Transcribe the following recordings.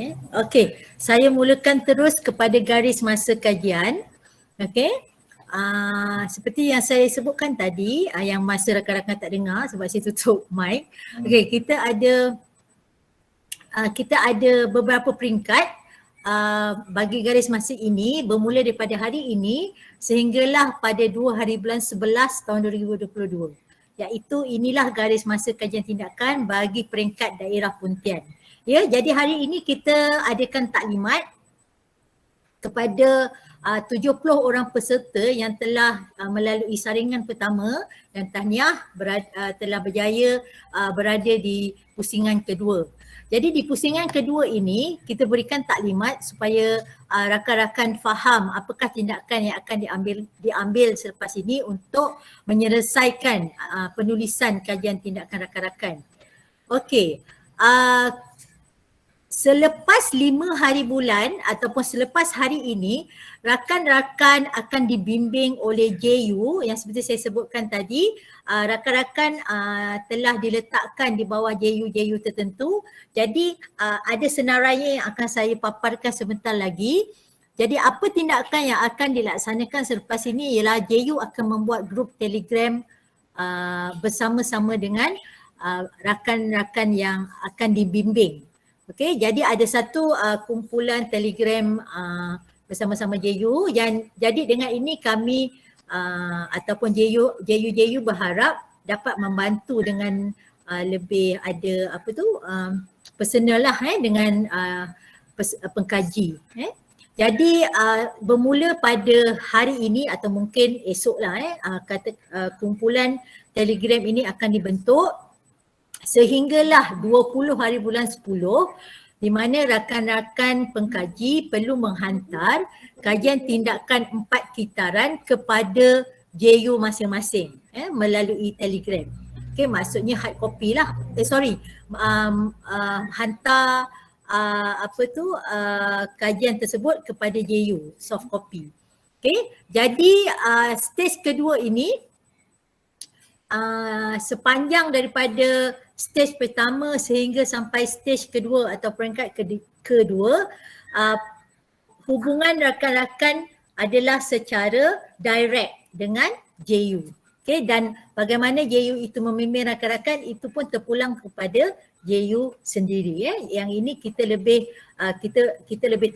Okay. Okey, saya mulakan terus kepada garis masa kajian. Okey. Seperti yang saya sebutkan tadi, yang masa rakan-rakan tak dengar sebab saya tutup mic. Okey, kita ada beberapa peringkat bagi garis masa ini bermula daripada hari ini sehinggalah pada 2 hari bulan 11 tahun 2022. Iaitu inilah garis masa kajian tindakan bagi peringkat daerah Pontian. Ya, jadi hari ini kita adakan taklimat kepada 70 orang peserta yang telah melalui saringan pertama dan tahniah telah berjaya berada di pusingan kedua. Jadi di pusingan kedua ini kita berikan taklimat supaya rakan-rakan faham apakah tindakan yang akan diambil selepas ini untuk menyelesaikan penulisan kajian tindakan rakan-rakan. Okey. Selepas 5 hari bulan ataupun selepas hari ini, rakan-rakan akan dibimbing oleh JU yang seperti saya sebutkan tadi. Rakan-rakan telah diletakkan di bawah JU tertentu. Jadi ada senarainya yang akan saya paparkan sebentar lagi. Jadi apa tindakan yang akan dilaksanakan selepas ini ialah JU akan membuat grup Telegram bersama-sama dengan rakan-rakan yang akan dibimbing. Okey, jadi ada satu kumpulan Telegram bersama-sama JU yang jadi dengan ini kami ataupun JU berharap dapat membantu dengan lebih ada personal lah dengan pengkaji. Jadi bermula pada hari ini atau mungkin esoklah kumpulan Telegram ini akan dibentuk sehinggalah 20 hari bulan 10 di mana rakan-rakan pengkaji perlu menghantar kajian tindakan 4 kitaran kepada JU masing-masing melalui Telegram. Okey, maksudnya hard copy lah. Hantar kajian tersebut kepada JU soft copy. Okey, jadi stage kedua ini sepanjang daripada stage pertama sehingga sampai stage kedua atau peringkat kedua, hubungan rakan-rakan adalah secara direct dengan JU. Okay, dan bagaimana JU itu membimbing rakan-rakan itu pun terpulang kepada JU sendiri. Yang ini kita lebih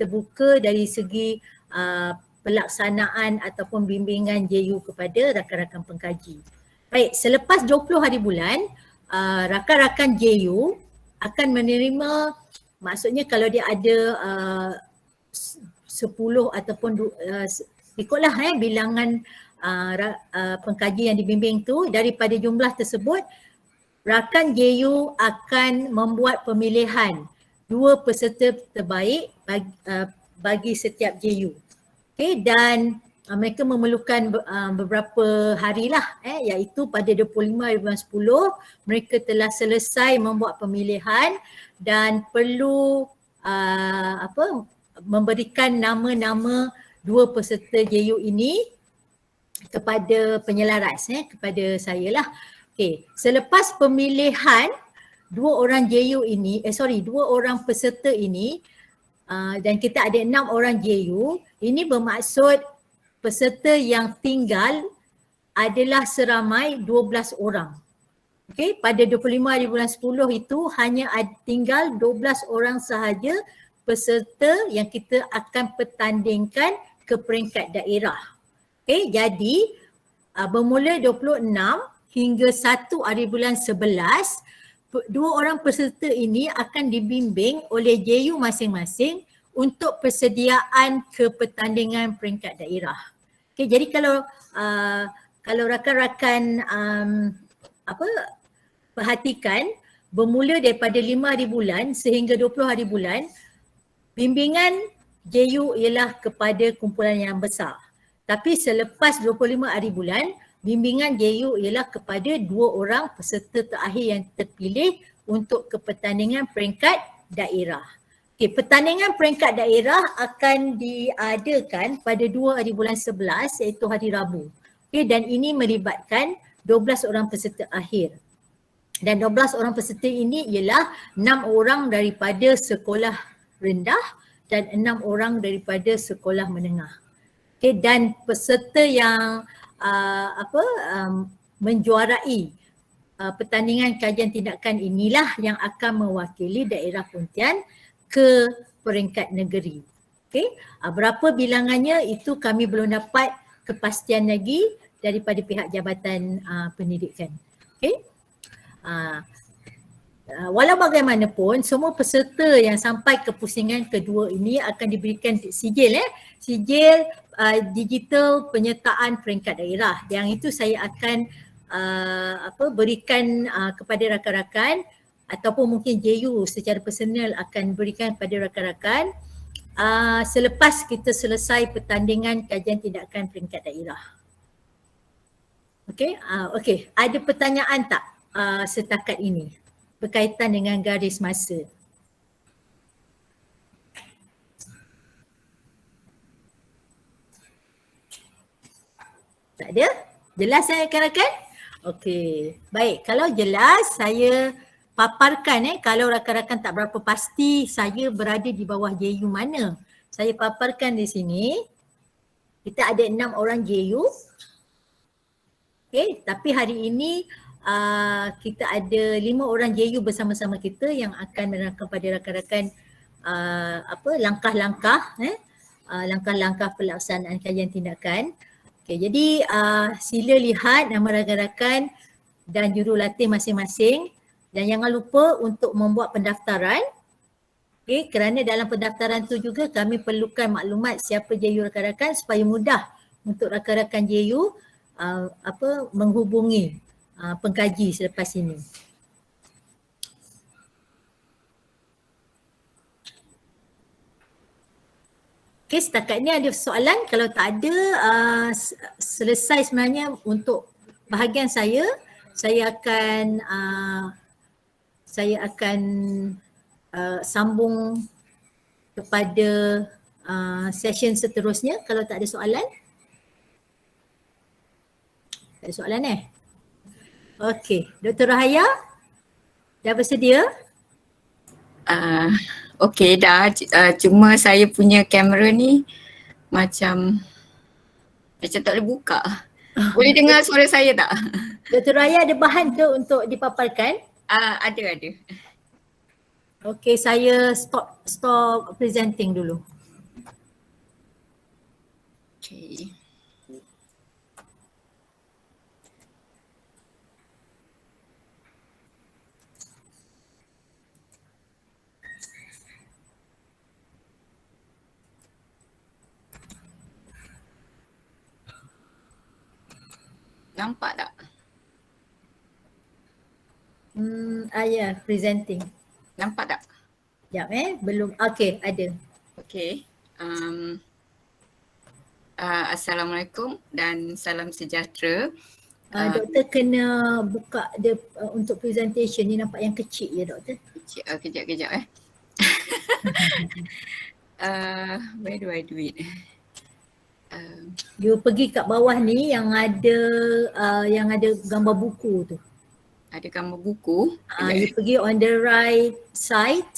terbuka dari segi pelaksanaan ataupun bimbingan JU kepada rakan-rakan pengkaji. Baik, selepas 20 hari bulan, rakan-rakan JU akan menerima, maksudnya kalau dia ada 10 ataupun ikutlah bilangan pengkaji yang dibimbing tu, daripada jumlah tersebut rakan JU akan membuat pemilihan 2 peserta terbaik bagi setiap JU. Okay, dan mereka memerlukan beberapa hari lah, iaitu pada 25 hari bulan 10 mereka telah selesai membuat pemilihan dan perlu memberikan nama-nama 2 peserta JU ini kepada penyelaras, kepada saya lah. Okay. Selepas pemilihan 2 orang JU ini, 2 orang peserta ini dan kita ada 6 orang JU, ini bermaksud peserta yang tinggal adalah seramai 12 orang. Okey, pada 25 hari bulan 10 itu hanya tinggal 12 orang sahaja peserta yang kita akan pertandingkan ke peringkat daerah. Okey, jadi bermula 26 hingga 1 hari bulan 11, 2 orang peserta ini akan dibimbing oleh JU masing-masing untuk persediaan ke pertandingan peringkat daerah. Okay, jadi kalau rakan-rakan perhatikan, bermula daripada 5 hari bulan sehingga 20 hari bulan, bimbingan JU ialah kepada kumpulan yang besar. Tapi selepas 25 hari bulan, bimbingan JU ialah kepada 2 orang peserta terakhir yang terpilih untuk ke pertandingan peringkat daerah. Okay, pertandingan peringkat daerah akan diadakan pada 2 hari bulan 11 iaitu hari Rabu. Okay, dan ini melibatkan 12 orang peserta akhir. Dan 12 orang peserta ini ialah 6 orang daripada sekolah rendah dan 6 orang daripada sekolah menengah. Okay, dan peserta yang menjuarai pertandingan kajian tindakan inilah yang akan mewakili daerah Pontian ke peringkat negeri. Okay, berapa bilangannya itu kami belum dapat kepastian lagi daripada pihak Jabatan Pendidikan. Okay. Walau bagaimanapun, semua peserta yang sampai ke pusingan kedua ini akan diberikan sijil sijil digital penyertaan peringkat daerah. Yang itu saya akan berikan kepada rakan-rakan ataupun mungkin JU secara personal akan berikan kepada rakan-rakan selepas kita selesai pertandingan kajian tindakan peringkat daerah. Okey, ada pertanyaan tak setakat ini berkaitan dengan garis masa? Tak ada? Jelas rakan-rakan? Okey, baik. Kalau jelas saya paparkan kalau rakan-rakan tak berapa pasti saya berada di bawah JU mana. Saya paparkan di sini. Kita ada 6 orang JU. Okey, tapi hari ini kita ada 5 orang JU bersama-sama kita yang akan menerangkan kepada rakan-rakan langkah-langkah langkah-langkah pelaksanaan kajian tindakan. Okay, jadi sila lihat nama rakan-rakan dan jurulatih masing-masing dan jangan lupa untuk membuat pendaftaran. Okay, kerana dalam pendaftaran tu juga kami perlukan maklumat siapa JU rakan-rakan supaya mudah untuk rakan-rakan JU menghubungi pengkaji selepas ini. Okay, setakat ni ada soalan. Kalau tak ada, selesai sebenarnya untuk bahagian saya akan sambung kepada session seterusnya kalau tak ada soalan. Tak ada soalan Okey, Dr. Rahaya dah bersedia? Okey dah, cuma saya punya kamera ni macam tak boleh buka. Boleh dengar suara saya tak? Dr. Raya ada bahan ke untuk dipaparkan? Ada. Okey, saya stop presenting dulu. Okey. Nampak tak? Ya, presenting. Nampak tak? Sekejap belum. Okey, ada. Okey. Assalamualaikum dan salam sejahtera. Doktor kena buka dia untuk presentation ni, nampak yang kecil ya doktor. Kejap. Where do I do it? You pergi kat bawah ni yang ada gambar buku tu. Ada gambar buku. You pergi on the right side.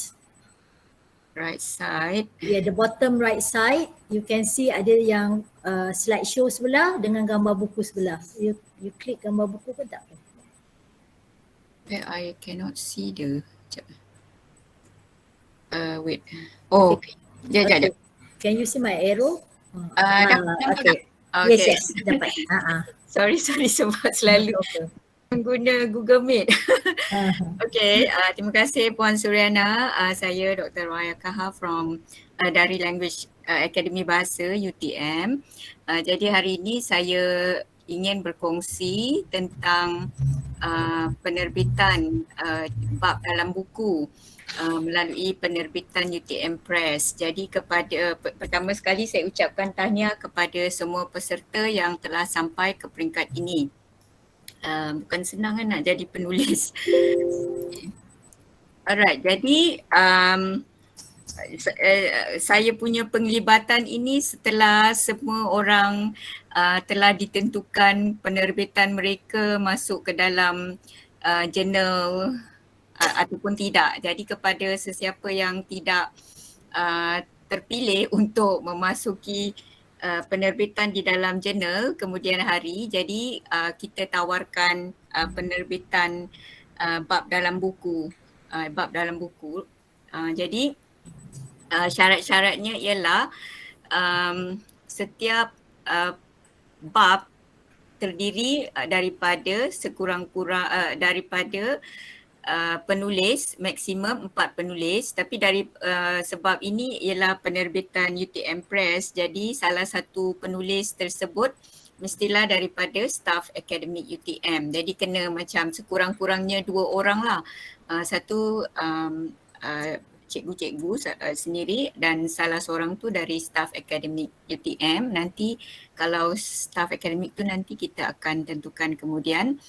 Right side. Yeah, the bottom right side, you can see ada yang slideshow sebelah dengan gambar buku sebelah. You klik gambar buku pun tak apa. I cannot see the. Wait. Oh, okay. Sekejap. Can you see my arrow? Nampak okay. Tak? Yes, dapat. Sorry sebab selalu guna Google Meet. Okay, terima kasih Puan Suryana. Saya Dr. Raya Kaha from dari Language Akademi Bahasa UTM. Jadi hari ini saya ingin berkongsi tentang penerbitan bab dalam buku melalui penerbitan UTM Press. Jadi pertama sekali saya ucapkan tahniah kepada semua peserta yang telah sampai ke peringkat ini. Bukan senang nak jadi penulis. Alright, jadi saya punya penglibatan ini setelah semua orang telah ditentukan penerbitan mereka masuk ke dalam jurnal ataupun tidak. Jadi kepada sesiapa yang tidak terpilih untuk memasuki penerbitan di dalam jurnal kemudian hari. Jadi kita tawarkan penerbitan bab dalam buku. Jadi syarat-syaratnya ialah setiap bab terdiri daripada daripada penulis, maksimum 4 penulis, tapi sebab ini ialah penerbitan UTM Press, jadi salah satu penulis tersebut mestilah daripada staf akademik UTM. Jadi kena macam sekurang-kurangnya 2 orang lah. Satu cikgu-cikgu sendiri dan salah seorang tu dari staf akademik UTM. Nanti kalau staf akademik tu nanti kita akan tentukan kemudian.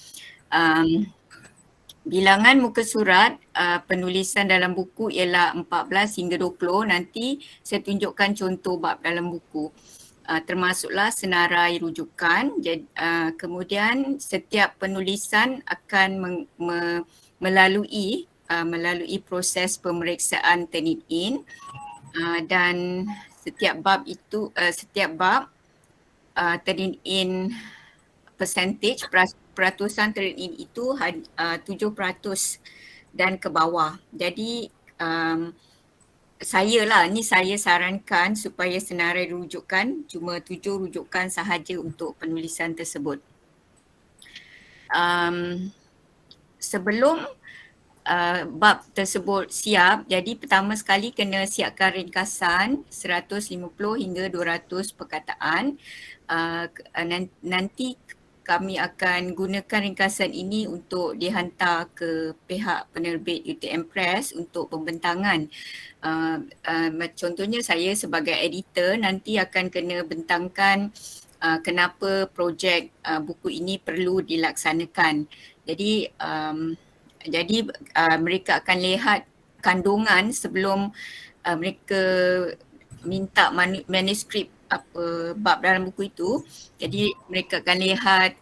Bilangan muka surat penulisan dalam buku ialah 14 hingga 20. Nanti saya tunjukkan contoh bab dalam buku. Termasuklah senarai rujukan. Kemudian setiap penulisan akan melalui proses pemeriksaan Turnitin dan setiap bab Turnitin percentage, peratusan Turnitin itu 7% dan ke bawah. Jadi saya sarankan supaya senarai rujukan cuma 7 rujukan sahaja untuk penulisan tersebut. Sebelum bab tersebut siap, jadi pertama sekali kena siapkan ringkasan 150 hingga 200 perkataan. Nanti kami akan gunakan ringkasan ini untuk dihantar ke pihak penerbit UTM Press untuk pembentangan. Contohnya saya sebagai editor nanti akan kena bentangkan kenapa projek buku ini perlu dilaksanakan. Jadi mereka akan lihat kandungan sebelum mereka minta manuskrip bab dalam buku itu. Jadi mereka akan lihat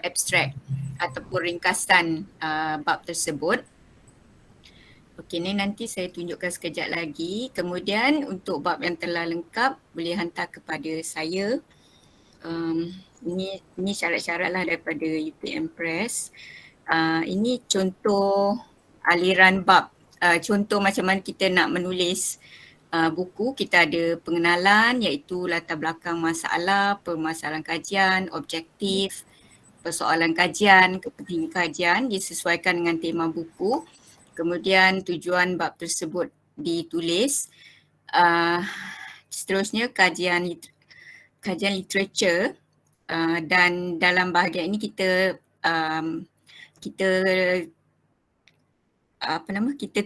abstrak ataupun ringkasan bab tersebut. Okey, ni nanti saya tunjukkan sekejap lagi. Kemudian untuk bab yang telah lengkap boleh hantar kepada saya. Ini syarat-syarat lah daripada UTM Press. Ini contoh aliran bab. Contoh macam mana kita nak menulis buku. Kita ada pengenalan iaitu latar belakang masalah, permasalahan kajian, objektif, persoalan kajian, kepentingan kajian disesuaikan dengan tema buku. Kemudian tujuan bab tersebut ditulis. Seterusnya kajian literature dan dalam bahagian ini kita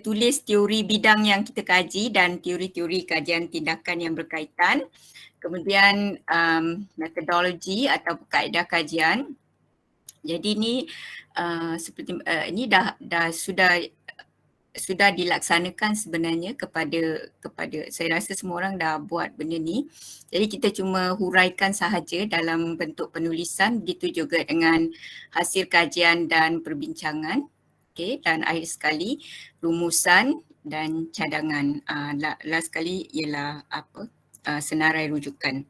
tulis teori bidang yang kita kaji dan teori-teori kajian tindakan yang berkaitan. Kemudian metodologi atau kaedah kajian. Jadi ini ini dah sudah dilaksanakan sebenarnya kepada saya rasa semua orang dah buat benda ni. Jadi kita cuma huraikan sahaja dalam bentuk penulisan, begitu juga dengan hasil kajian dan perbincangan. Okey, dan akhir sekali rumusan dan cadangan. Last sekali ialah senarai rujukan.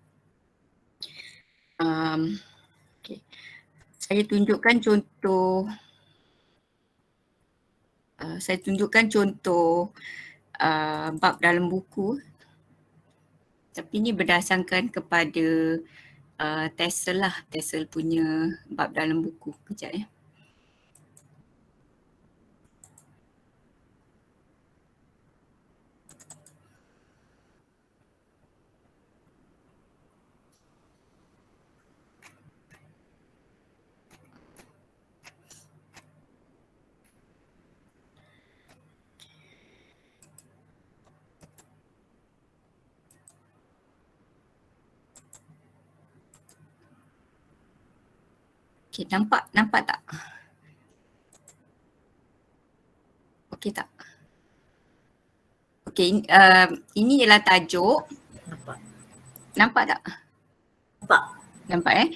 Okay. Saya tunjukkan contoh bab dalam buku. Tapi ini berdasarkan kepada TESOL lah, TESOL punya bab dalam buku. Kejap ya. Okay, nampak tak? Okey tak? Okey, ini ialah tajuk. Nampak tak? Nampak. Nampak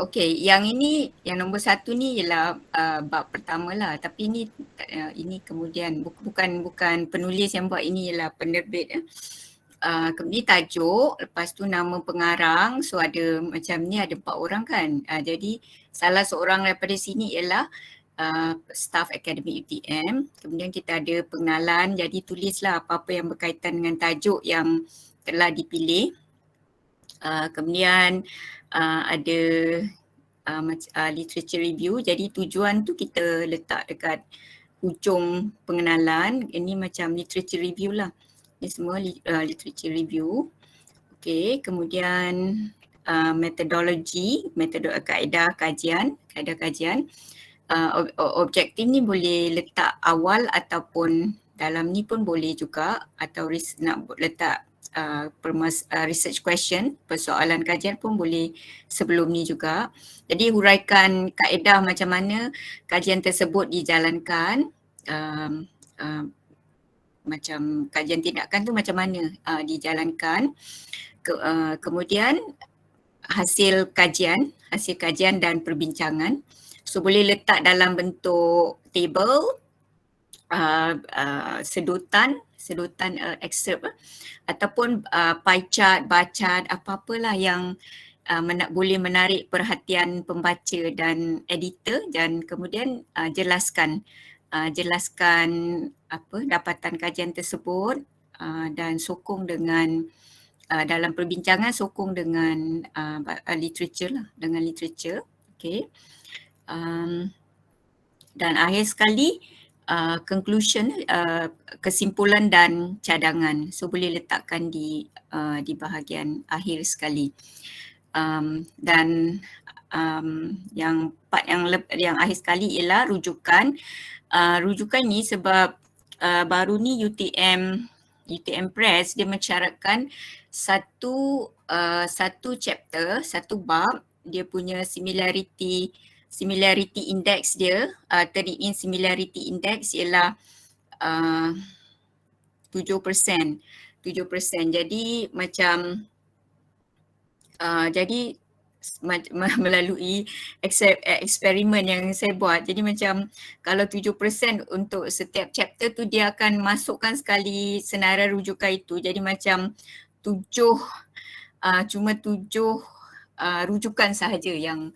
okey, yang ini yang nombor 1 ni ialah bab pertama lah, tapi ini kemudian bukan penulis yang buat, ini ialah penerbit. Kemudian tajuk, lepas tu nama pengarang, so ada macam ni ada 4 orang kan. Jadi salah seorang daripada sini ialah staff akademik UTM. Kemudian kita ada pengenalan, jadi tulislah apa-apa yang berkaitan dengan tajuk yang telah dipilih. Kemudian ada literature review, jadi tujuan tu kita letak dekat hujung pengenalan. Ini macam literature review lah, ini semua literature review. Okay, kemudian metodologi, kaedah kajian. Objektif ni boleh letak awal ataupun dalam ni pun boleh juga, atau nak letak research question, persoalan kajian pun boleh sebelum ni juga. Jadi huraikan kaedah macam mana kajian tersebut dijalankan, macam kajian tindakan tu macam mana dijalankan. Kemudian hasil kajian dan perbincangan. So boleh letak dalam bentuk table, sedutan excerpt, ataupun pie chart, bar chart, apa-apalah yang boleh menarik perhatian pembaca dan editor, dan kemudian jelaskan apa dapatan kajian tersebut, dan sokong dengan dalam perbincangan sokong dengan literature lah, dengan literature. Okay. Dan akhir sekali conclusion, kesimpulan dan cadangan. So boleh letakkan di bahagian akhir sekali. Dan yang part yang akhir sekali ialah rujukan. Rujukan ni sebab baru ni UTM Press dia mensyaratkan satu chapter, satu bab, dia punya similarity index dia, turning in similarity index ialah 7%. Jadi macam jadi melalui eksperimen yang saya buat, jadi macam kalau 7% untuk setiap chapter tu, dia akan masukkan sekali senarai rujukan itu. Jadi macam cuma 7 rujukan sahaja yang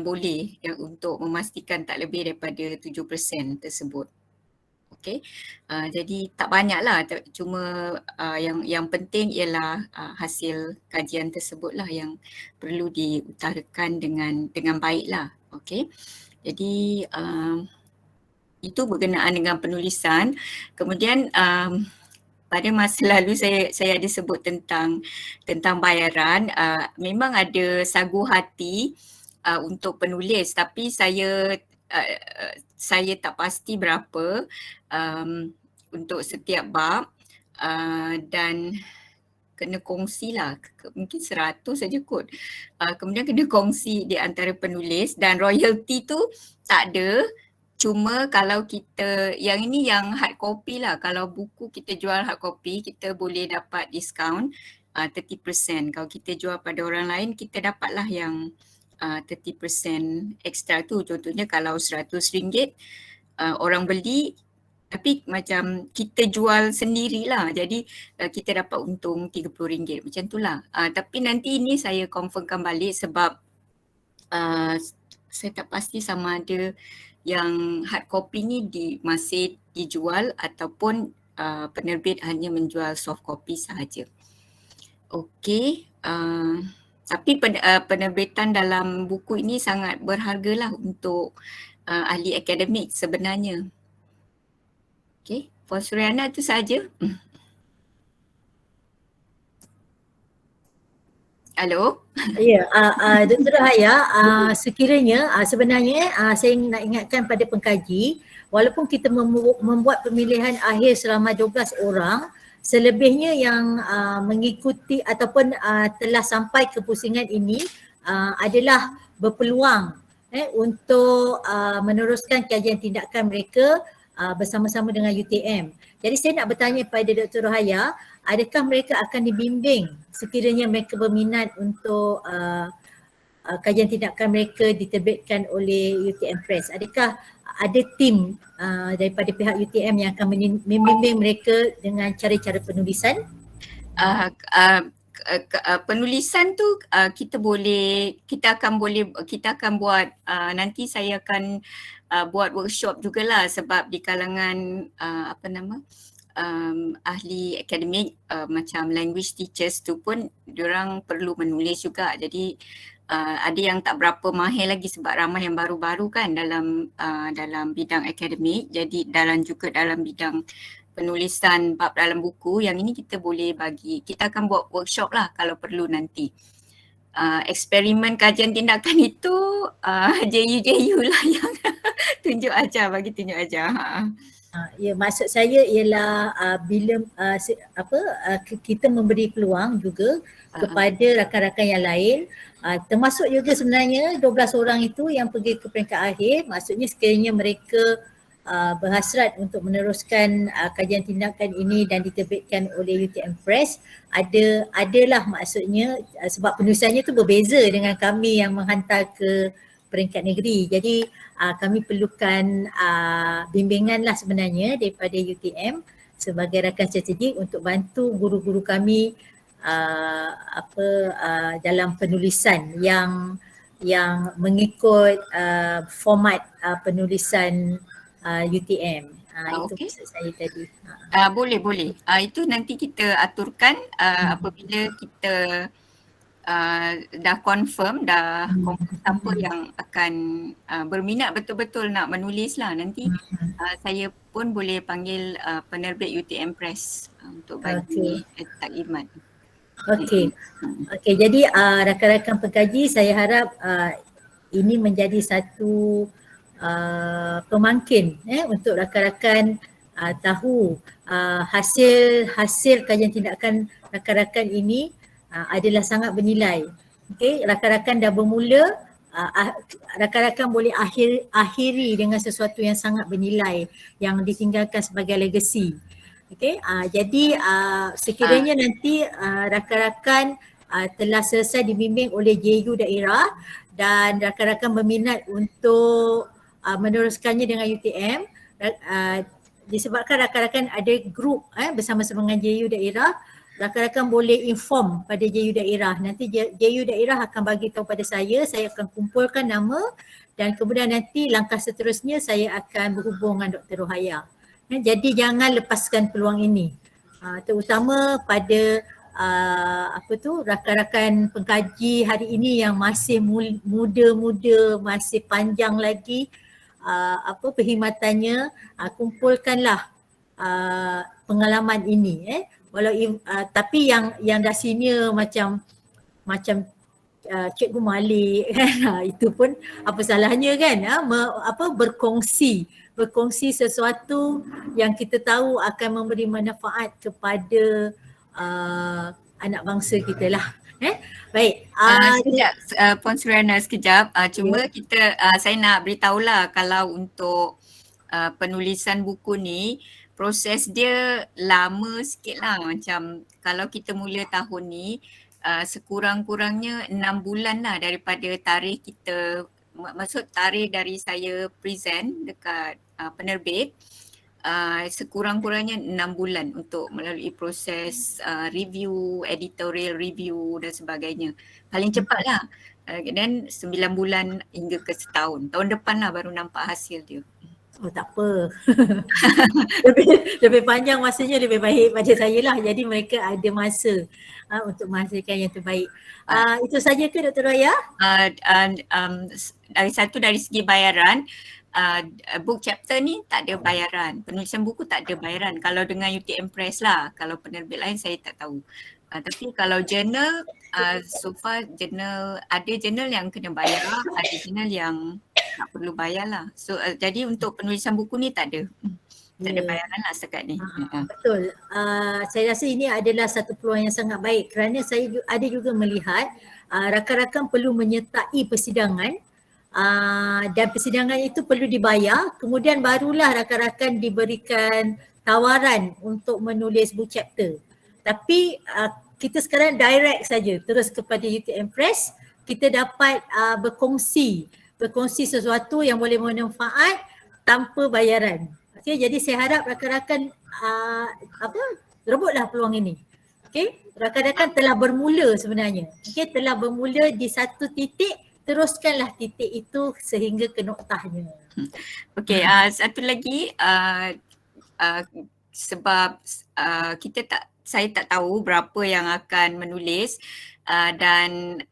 boleh, yang untuk memastikan tak lebih daripada 7% tersebut. Okay, jadi tak banyaklah, cuma yang penting ialah hasil kajian tersebut lah yang perlu diutarakan dengan baiklah. Okay, jadi itu berkenaan dengan penulisan. Kemudian pada masa lalu saya ada sebut tentang bayaran. Memang ada sagu hati untuk penulis, tapi saya tak pasti berapa untuk setiap bab, dan kena kongsi lah, mungkin 100 saja kot. Kemudian kena kongsi di antara penulis, dan royalty tu tak ada. Cuma kalau kita, yang ini yang hard copy lah, kalau buku kita jual hard copy, kita boleh dapat diskaun 30%. Kalau kita jual pada orang lain, kita dapatlah yang 30% extra tu. Contohnya kalau RM100 orang beli, tapi macam kita jual sendirilah, jadi kita dapat untung RM30, macam tu lah. Tapi nanti ini saya confirmkan balik sebab saya tak pasti sama ada yang hard copy ni masih dijual ataupun penerbit hanya menjual soft copy sahaja. Okey, tapi penerbitan dalam buku ini sangat berhargalah untuk ahli akademik sebenarnya. Okey, Puan Suriana itu sahaja. Halo? Ya, Dr. Haya, sekiranya sebenarnya saya nak ingatkan pada pengkaji, walaupun kita membuat pemilihan akhir selama 12 orang, selebihnya yang mengikuti ataupun telah sampai ke pusingan ini adalah berpeluang untuk meneruskan kajian tindakan mereka bersama-sama dengan UTM. Jadi saya nak bertanya kepada Dr. Rohaya, adakah mereka akan dibimbing sekiranya mereka berminat untuk kajian tindakan mereka diterbitkan oleh UTM Press? Adakah ada tim daripada pihak UTM yang akan membimbing mereka dengan cara-cara penulisan? Penulisan tu kita akan buat nanti saya akan buat workshop jugalah, sebab di kalangan ahli akademik macam language teachers tu pun diorang perlu menulis juga. Jadi ada yang tak berapa mahir lagi sebab ramai yang baru-baru kan dalam bidang akademik. Jadi juga dalam bidang penulisan bab dalam buku, yang ini kita akan buat workshop lah kalau perlu nanti. Eksperimen kajian tindakan itu JU lah yang tunjuk ajar. Ya, maksud saya ialah bila kita memberi peluang juga kepada rakan-rakan yang lain, termasuk juga sebenarnya 12 orang itu yang pergi ke peringkat akhir. Maksudnya sekiranya mereka berhasrat untuk meneruskan kajian tindakan ini dan diterbitkan oleh UTM Press, adalah maksudnya sebab penulisannya tu berbeza dengan kami yang menghantar ke peringkat negeri. Jadi kami perlukan bimbingan lah sebenarnya daripada UTM sebagai rakan strategik untuk bantu guru-guru kami dalam penulisan yang mengikut format penulisan UTM. Itu maksud saya tadi. Boleh. Itu nanti kita aturkan apabila kita dah confirm siapa yang akan berminat betul-betul nak menulis lah. Nanti saya pun boleh panggil penerbit UTM Press untuk bagi taklimat. Okey, jadi rakan-rakan pengkaji, saya harap ini menjadi satu pemangkin untuk rakan-rakan tahu hasil kajian tindakan rakan-rakan ini adalah sangat bernilai. Okey, rakan-rakan dah bermula, rakan-rakan boleh akhiri dengan sesuatu yang sangat bernilai yang ditinggalkan sebagai legacy. Okey, jadi sekiranya nanti rakan-rakan telah selesai dibimbing oleh JU daerah dan rakan-rakan berminat untuk meneruskannya dengan UTM, disebabkan rakan-rakan ada grup bersama-sama dengan JU daerah, rakan-rakan boleh inform pada JU daerah. Nanti JU daerah akan bagi tahu pada saya akan kumpulkan nama dan kemudian nanti langkah seterusnya saya akan berhubung dengan Dr. Rohaya. Jadi jangan lepaskan peluang ini, terutama pada rakan-rakan pengkaji hari ini yang masih muda-muda, masih panjang lagi perkhidmatannya. Kumpulkanlah pengalaman ini, tapi yang dah senior macam Cikgu Malik kan, itu pun apa salahnya kan, berkongsi sesuatu yang kita tahu akan memberi manfaat kepada anak bangsa kita lah. Baik. Sekejap, Puan Suriana, sekejap. Cuma saya nak beritahulah kalau untuk penulisan buku ni, proses dia lama sikit lah. Macam kalau kita mula tahun ni, sekurang-kurangnya 6 bulan lah daripada tarikh kita, maksud tarikh dari saya present dekat penerbit, sekurang-kurangnya 6 bulan untuk melalui proses review, editorial review dan sebagainya. Paling cepatlah. Dan 9 bulan hingga ke setahun. Tahun depan lah baru nampak hasil dia. Oh, tak apa. lebih panjang masanya lebih baik pada saya lah. Jadi mereka ada masa untuk menghasilkan yang terbaik. Itu saja ke Dr. Rohaya? Dari segi bayaran, book chapter ni tak ada bayaran. Penulisan buku tak ada bayaran. Kalau dengan UTM Press lah. Kalau penerbit lain saya tak tahu. Tapi kalau journal, so far ada journal yang kena bayar, ada journal yang tak perlu bayar lah. So jadi untuk penulisan buku ni tak ada. Tak ada bayaran lah setakat ni. Betul. Saya rasa ini adalah satu peluang yang sangat baik kerana saya ada juga melihat rakan-rakan perlu menyertai persidangan dan persidangan itu perlu dibayar, kemudian barulah rakan-rakan diberikan tawaran untuk menulis book chapter. Tapi kita sekarang direct saja terus kepada UTM Press kita dapat berkongsi sesuatu yang boleh bermanfaat tanpa bayaran. Okay, jadi saya harap rakan-rakan rebutlah peluang ini. Okay, rakan-rakan telah bermula sebenarnya. Okay, telah bermula di satu titik, teruskanlah titik itu sehingga ke noktahnya. Okay, satu lagi sebab saya tak tahu berapa yang akan menulis dan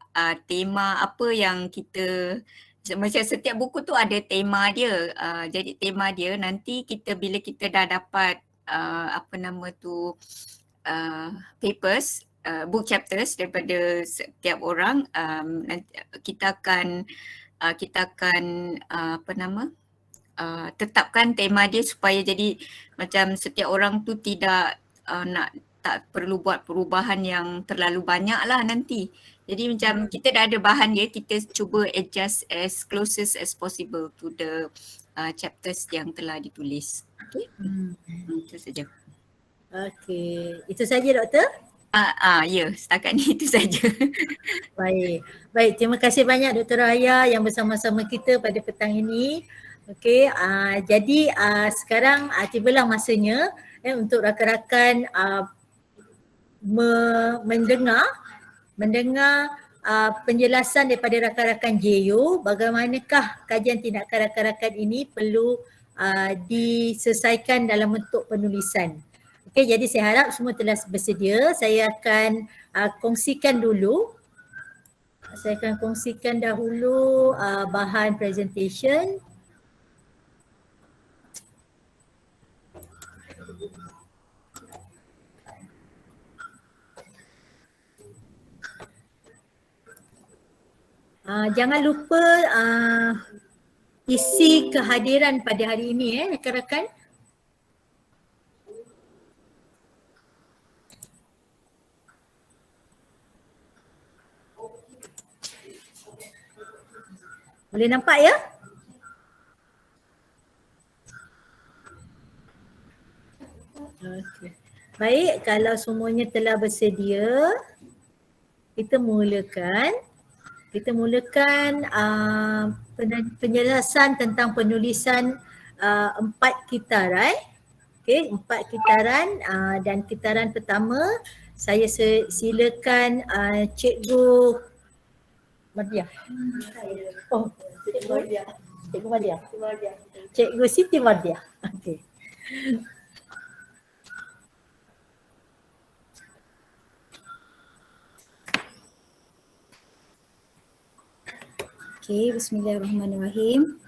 tema apa yang kita, macam setiap buku tu ada tema dia. Jadi tema dia nanti bila kita dah dapat papers, book chapters daripada setiap orang, nanti kita akan tetapkan tema dia supaya jadi macam setiap orang tu tidak tak perlu buat perubahan yang terlalu banyak lah nanti. Jadi macam kita dah ada bahan dia, kita cuba adjust as closest as possible to the chapters yang telah ditulis. Okay, itu saja. Okay, itu saja doktor? Ya, setakat ni itu saja. Baik, terima kasih banyak Dr. Rahaya yang bersama-sama kita pada petang ini. Okey, jadi sekarang tibalah masanya untuk rakan-rakan mendengar penjelasan daripada rakan-rakan JU bagaimanakah kajian tindakan rakan-rakan ini perlu diselesaikan dalam bentuk penulisan. Okey, jadi saya harap semua telah bersedia. Saya akan kongsikan dulu. Saya akan kongsikan dahulu bahan presentation. Jangan lupa isi kehadiran pada hari ini rakan-rakan. Boleh nampak ya? Okay. Baik, kalau semuanya telah bersedia, kita mulakan. Kita mulakan penjelasan tentang penulisan 4 kitaran. Okey, 4 kitaran dan kitaran pertama saya silakan Cikgu Mardia. Oh, Cikgu Mardia. Cikgu Mardia. Cikgu Siti Mardia. Okey. Okey, bismillahirrahmanirrahim.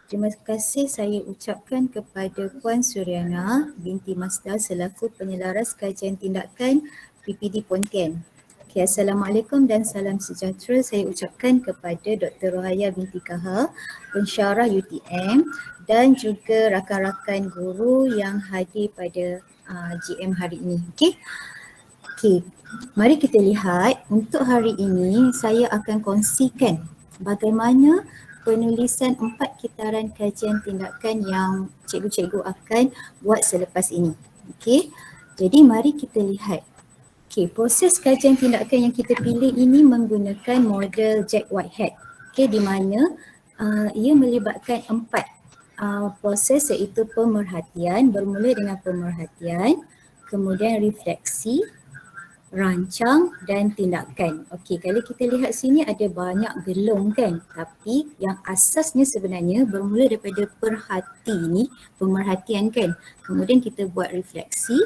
Terima kasih saya ucapkan kepada Puan Suryana binti Masdar selaku penyelaras kajian tindakan PPD Pontian. Okay, Assalamualaikum dan salam sejahtera saya ucapkan kepada Dr. Rohaya binti Kaha, pensyarah UTM dan juga rakan-rakan guru yang hadir pada GM hari ini. Okey, mari kita lihat untuk hari ini saya akan kongsikan bagaimana penulisan 4 kitaran kajian tindakan yang cikgu-cikgu akan buat selepas ini. Okey, jadi mari kita lihat. Okey, proses kajian tindakan yang kita pilih ini menggunakan model Jack Whitehead. Okey, di mana ia melibatkan 4 proses iaitu pemerhatian, bermula dengan pemerhatian, kemudian refleksi, rancang dan tindakan. Okey, kalau kita lihat sini ada banyak gelung kan, tapi yang asasnya sebenarnya bermula daripada pemerhatian kan. Kemudian kita buat refleksi,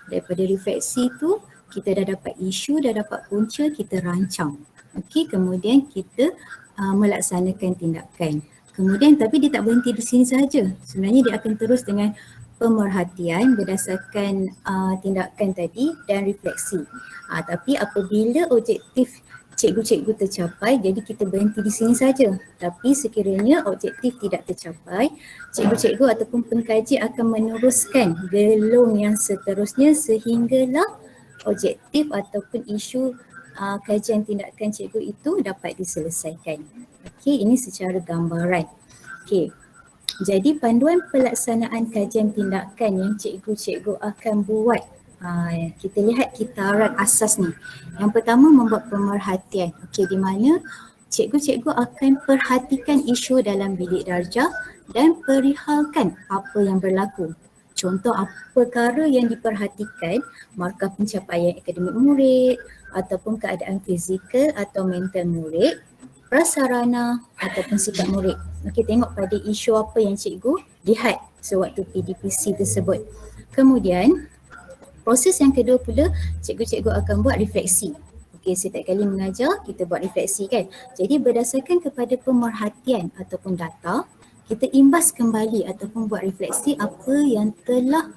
daripada refleksi tu kita dah dapat isu, dah dapat punca, kita rancang. Okey, kemudian kita melaksanakan tindakan. Kemudian tapi dia tak berhenti di sini sahaja. Sebenarnya dia akan terus dengan pemerhatian berdasarkan tindakan tadi dan refleksi. Tapi apabila objektif cikgu-cikgu tercapai, jadi kita berhenti di sini saja. Tapi sekiranya objektif tidak tercapai, cikgu-cikgu ataupun pengkaji akan meneruskan gelung yang seterusnya sehinggalah objektif ataupun isu kajian tindakan cikgu itu dapat diselesaikan. Okey, ini secara gambaran. Okey. Jadi panduan pelaksanaan kajian tindakan yang cikgu-cikgu akan buat Kita lihat kitaran asas ni. Yang pertama membuat pemerhatian. Okey, di mana cikgu-cikgu akan perhatikan isu dalam bilik darjah dan perihalkan apa yang berlaku. Contoh apa perkara yang diperhatikan, markah pencapaian akademik murid ataupun keadaan fizikal atau mental murid, prasarana ataupun sikap murid. Okey, tengok pada isu apa yang cikgu lihat sewaktu PDPC tersebut. Kemudian proses yang kedua pula, cikgu-cikgu akan buat refleksi. Okey, setiap kali mengajar kita buat refleksi kan. Jadi berdasarkan kepada pemerhatian ataupun data, kita imbas kembali ataupun buat refleksi apa yang telah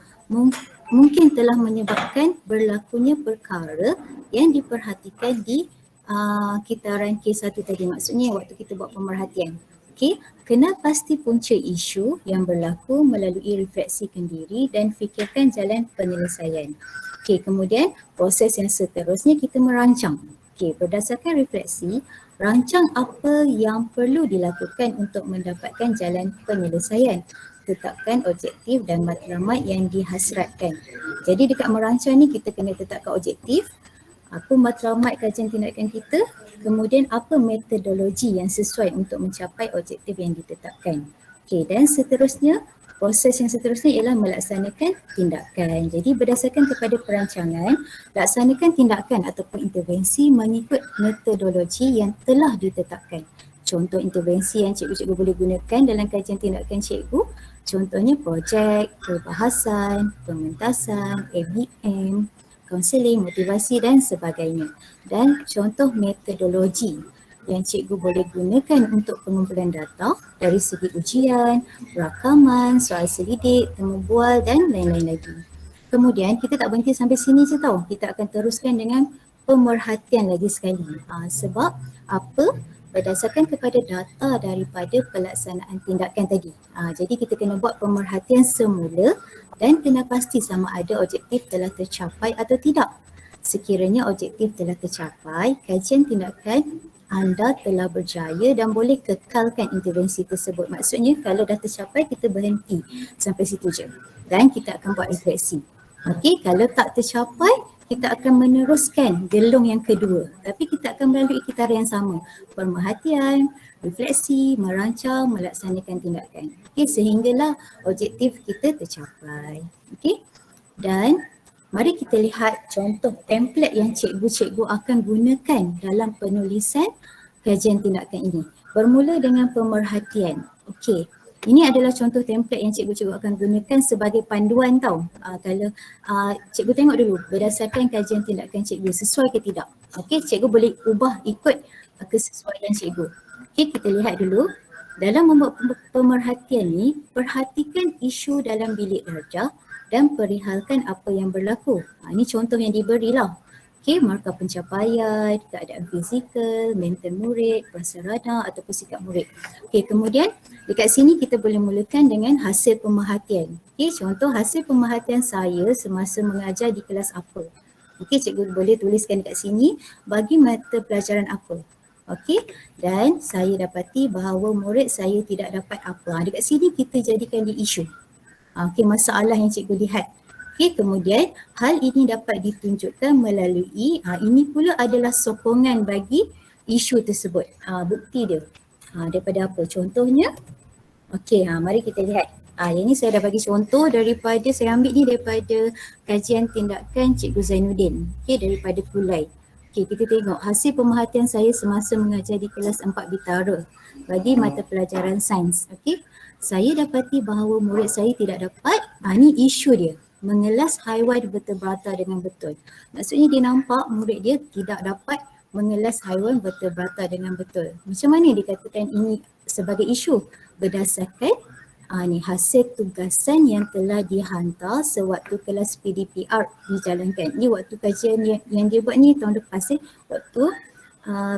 mungkin telah menyebabkan berlakunya perkara yang diperhatikan di kitaran K1 tadi. Maksudnya waktu kita buat pemerhatian. Okey, kena pasti punca isu yang berlaku melalui refleksikan diri dan fikirkan jalan penyelesaian. Okey, kemudian proses yang seterusnya kita merancang. Okey, berdasarkan refleksi, rancang apa yang perlu dilakukan untuk mendapatkan jalan penyelesaian. Tetapkan objektif dan matlamat yang dihasratkan. Jadi dekat merancang ni kita kena tetapkan objektif, apa matlamat kajian tindakan kita, kemudian apa metodologi yang sesuai untuk mencapai objektif yang ditetapkan. Okey, dan seterusnya, proses yang seterusnya ialah melaksanakan tindakan. Jadi berdasarkan kepada perancangan, laksanakan tindakan ataupun intervensi mengikut metodologi yang telah ditetapkan. Contoh intervensi yang cikgu-cikgu boleh gunakan dalam kajian tindakan cikgu, contohnya projek, perbahasan, pementasan, ABM, kaunseling, motivasi dan sebagainya. Dan contoh metodologi yang cikgu boleh gunakan untuk pengumpulan data dari segi ujian, rakaman, soal selidik, temu bual dan lain-lain lagi. Kemudian kita tak berhenti sampai sini je tau. Kita akan teruskan dengan pemerhatian lagi sekali. Sebab apa? Berdasarkan kepada data daripada pelaksanaan tindakan tadi. Jadi kita kena buat pemerhatian semula dan kena pasti sama ada objektif telah tercapai atau tidak. Sekiranya objektif telah tercapai, kajian tindakan anda telah berjaya dan boleh kekalkan intervensi tersebut. Maksudnya kalau dah tercapai kita berhenti sampai situ je dan kita akan buat refleksi. Okey, kalau tak tercapai kita akan meneruskan gelung yang kedua, tapi kita akan melalui kitaran yang sama, pemerhatian, refleksi, merancang, melaksanakan tindakan. Okey, sehinggalah objektif kita tercapai. Okey, dan mari kita lihat contoh template yang cikgu-cikgu akan gunakan dalam penulisan kajian tindakan ini. Bermula dengan pemerhatian. Okey, ini adalah contoh template yang cikgu-cikgu akan gunakan sebagai panduan tau. Kalau cikgu tengok dulu berdasarkan kajian tindakan cikgu sesuai ke tidak. Okey, cikgu boleh ubah ikut kesesuaian cikgu. Okey, kita lihat dulu. Dalam membuat pemerhatian ni, perhatikan isu dalam bilik darjah dan perihalkan apa yang berlaku. Ini contoh yang diberilah. Okey, markah pencapaian, keadaan fizikal, mental murid, prasarana ataupun sikap murid. Okey, kemudian dekat sini kita boleh mulakan dengan hasil pemerhatian. Okey, contoh hasil pemerhatian saya semasa mengajar di kelas apa. Okey, cikgu boleh tuliskan dekat sini bagi mata pelajaran apa. Okey, dan saya dapati bahawa murid saya tidak dapat apa. Dekat sini kita jadikan di isu. Okey, masalah yang cikgu lihat. Okey, kemudian hal ini dapat ditunjukkan melalui, ini pula adalah sokongan bagi isu tersebut. Bukti dia. Daripada apa? Contohnya, okey, mari kita lihat. Yang ni saya dah bagi contoh daripada, saya ambil ni daripada kajian tindakan Cikgu Zainuddin. Okey, daripada Kulai. Okey, kita tengok hasil pemerhatian saya semasa mengajar di kelas 4 Bitara bagi mata pelajaran sains. Okey, saya dapati bahawa murid saya tidak dapat, ni isu dia, mengelas haiwan vertebrata dengan betul. Maksudnya dia nampak murid dia tidak dapat mengelas haiwan vertebrata dengan betul. Macam mana dikatakan ini sebagai isu? Berdasarkan hasil tugasan yang telah dihantar sewaktu kelas PDPR dijalankan. Ini waktu kajian yang dia buat ni tahun lepas, waktu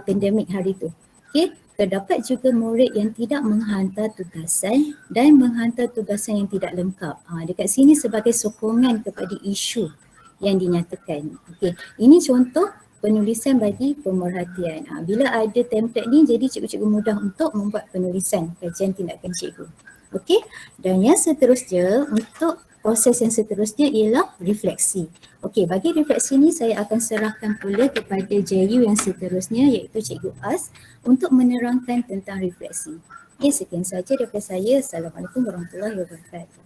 pandemik hari tu. Okey, terdapat juga murid yang tidak menghantar tugasan dan menghantar tugasan yang tidak lengkap. Dekat sini sebagai sokongan kepada isu yang dinyatakan. Okey, ini contoh penulisan bagi pemerhatian. Bila ada template ni, jadi cikgu-cikgu mudah untuk membuat penulisan kajian tindakan cikgu. Okey, dan yang seterusnya untuk proses yang seterusnya ialah refleksi. Okey, bagi refleksi ni saya akan serahkan pula kepada JU yang seterusnya iaitu Cikgu As untuk menerangkan tentang refleksi. Okey, sekian saja daripada saya. Assalamualaikum warahmatullahi wabarakatuh.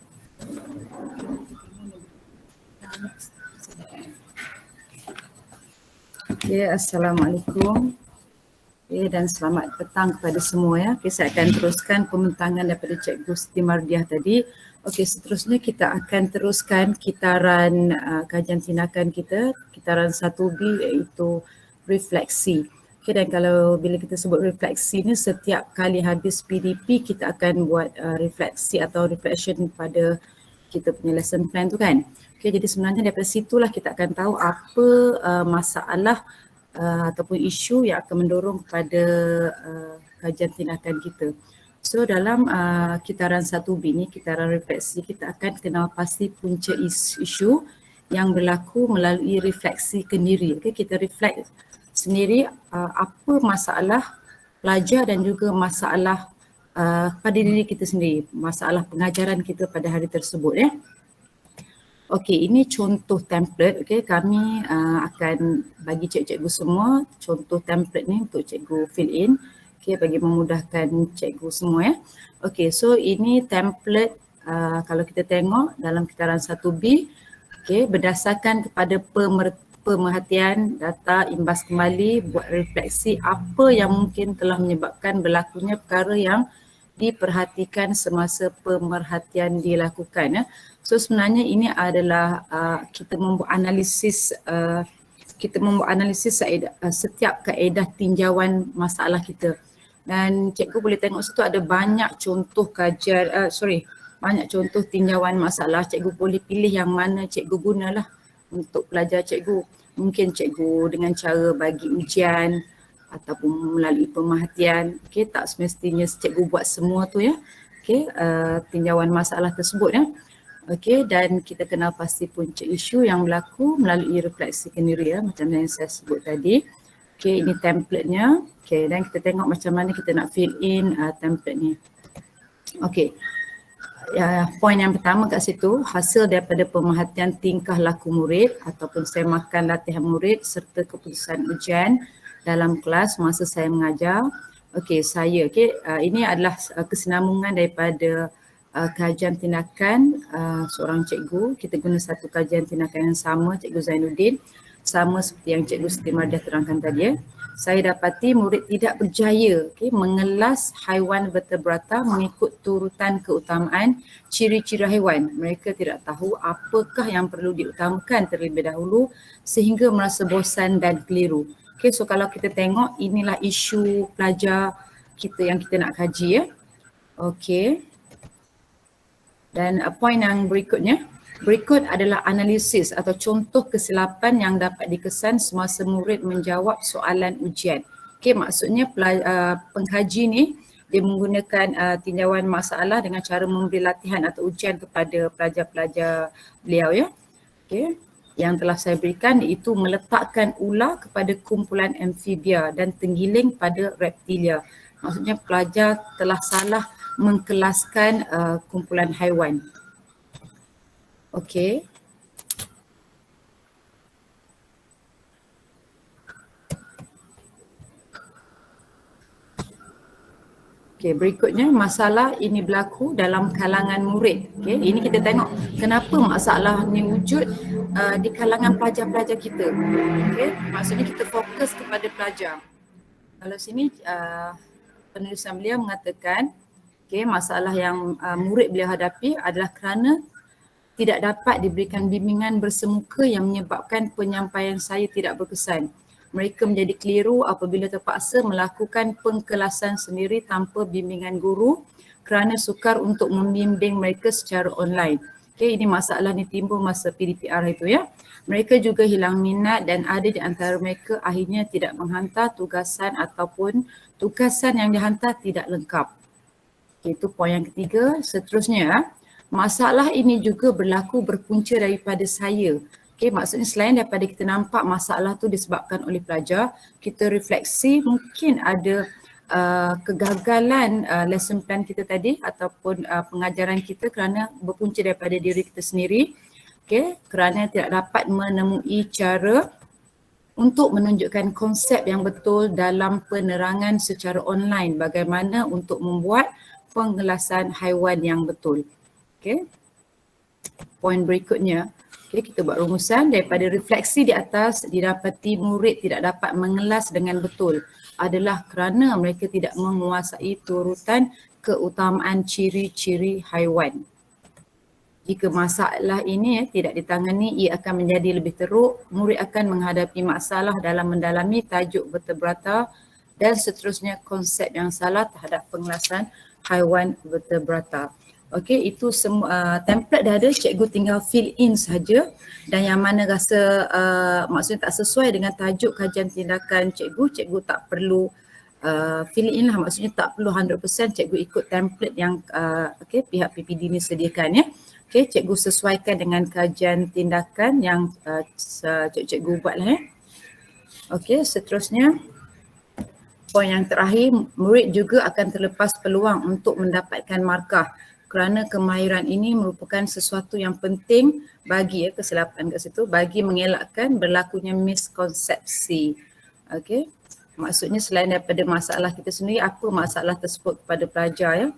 Okay, Assalamualaikum. Okay, dan selamat petang kepada semua ya. Okay, saya akan teruskan pembentangan daripada Cikgu Siti Mardiah tadi. Okey, seterusnya kita akan teruskan kitaran kajian tindakan kita, kitaran 1B iaitu refleksi. Okey, dan kalau bila kita sebut refleksi ni setiap kali habis PDP kita akan buat refleksi atau reflection pada kita punya lesson plan tu kan. Okey, jadi sebenarnya daripada situlah kita akan tahu apa masalah ataupun isu yang akan mendorong kepada kajian tindakan kita. So dalam kitaran 1B ni, kitaran refleksi, kita akan kenal pasti punca isu yang berlaku melalui refleksi kendiri. Okay, kita reflect sendiri apa masalah pelajar dan juga masalah pada diri kita sendiri, masalah pengajaran kita pada hari tersebut ya. Okey, ini contoh template. Okey, kami akan bagi cikgu semua contoh template ni untuk cikgu fill in. Okey, bagi memudahkan cikgu semua ya. Okey, so ini template kalau kita tengok dalam kitaran 1B, okey, berdasarkan kepada pemerhatian data imbas kembali, buat refleksi apa yang mungkin telah menyebabkan berlakunya perkara yang diperhatikan semasa pemerhatian dilakukan ya. So sebenarnya ini adalah kita membuat analisis setiap kaedah tinjauan masalah kita. Dan cikgu boleh tengok situ ada banyak contoh banyak contoh tinjauan masalah. Cikgu boleh pilih yang mana cikgu gunalah untuk pelajar cikgu. Mungkin cikgu dengan cara bagi ujian ataupun melalui pemerhatian. Okey, tak semestinya cikgu buat semua tu ya. Okey, tinjauan masalah tersebut ya. Okey, dan kita kenal pasti punca isu yang berlaku melalui refleksi kendiri ya, macam yang saya sebut tadi. Okey, ini template-nya. Okey, dan kita tengok macam mana kita nak fill in template ni. Okey. Poin yang pertama kat situ, hasil daripada pemerhatian tingkah laku murid ataupun semakan latihan murid serta keputusan ujian dalam kelas masa saya mengajar. Okey, ini adalah kesinambungan daripada kajian tindakan seorang cikgu. Kita guna satu kajian tindakan yang sama, Cikgu Zainuddin. Sama seperti yang Cikgu Siti Mardiah terangkan tadi ya. Saya dapati murid tidak berjaya mengelas haiwan vertebrata mengikut turutan keutamaan ciri-ciri haiwan. Mereka tidak tahu apakah yang perlu diutamakan terlebih dahulu sehingga merasa bosan dan keliru. Okay, so kalau kita tengok inilah isu pelajar kita yang kita nak kaji ya. Okay. Dan poin yang berikut adalah analisis atau contoh kesilapan yang dapat dikesan semasa murid menjawab soalan ujian. Okay, maksudnya pengkaji ni dia menggunakan tinjauan masalah dengan cara memberi latihan atau ujian kepada pelajar-pelajar beliau ya. Okay. Yang telah saya berikan iaitu meletakkan ular kepada kumpulan amfibia dan tenggiling pada reptilia. Maksudnya pelajar telah salah mengkelaskan kumpulan haiwan. Okey. Okey, berikutnya masalah ini berlaku dalam kalangan murid. Okey, ini kita tengok kenapa masalah ni wujud di kalangan pelajar-pelajar kita. Okey, maksudnya kita fokus kepada pelajar. Kalau sini penulisan beliau mengatakan okey, masalah yang murid beliau hadapi adalah kerana tidak dapat diberikan bimbingan bersemuka yang menyebabkan penyampaian saya tidak berkesan. Mereka menjadi keliru apabila terpaksa melakukan pengkelasan sendiri tanpa bimbingan guru kerana sukar untuk membimbing mereka secara online. Okay, ini masalah ni timbul masa PDPR itu ya. Mereka juga hilang minat dan ada di antara mereka akhirnya tidak menghantar tugasan ataupun tugasan yang dihantar tidak lengkap. Okay, itu poin yang ketiga. Seterusnya, masalah ini juga berpunca daripada saya. Okay, maksudnya selain daripada kita nampak masalah tu disebabkan oleh pelajar, kita refleksi mungkin ada kegagalan lesson plan kita tadi ataupun pengajaran kita kerana berpunca daripada diri kita sendiri. Okay, kerana tidak dapat menemui cara untuk menunjukkan konsep yang betul dalam penerangan secara online, bagaimana untuk membuat pengelasan haiwan yang betul. Okay. Poin berikutnya, okay, kita buat rumusan daripada refleksi di atas didapati murid tidak dapat mengelas dengan betul adalah kerana mereka tidak menguasai turutan keutamaan ciri-ciri haiwan. Jika masalah ini tidak ditangani, ia akan menjadi lebih teruk. Murid akan menghadapi masalah dalam mendalami tajuk vertebrata dan seterusnya konsep yang salah terhadap pengelasan haiwan vertebrata. Okey, itu semua template dah ada, cikgu tinggal fill in saja, dan yang mana rasa maksudnya tak sesuai dengan tajuk kajian tindakan cikgu tak perlu fill in lah, maksudnya tak perlu 100% cikgu ikut template yang pihak PPD ni sediakan ya. Okey, cikgu sesuaikan dengan kajian tindakan yang cikgu buat lah ya. Okey, seterusnya poin yang terakhir, murid juga akan terlepas peluang untuk mendapatkan markah kerana kemahiran ini merupakan sesuatu yang penting bagi kesilapan kat situ, bagi mengelakkan berlakunya miskonsepsi. Okey, maksudnya selain daripada masalah kita sendiri, apa masalah tersebut kepada pelajar ya.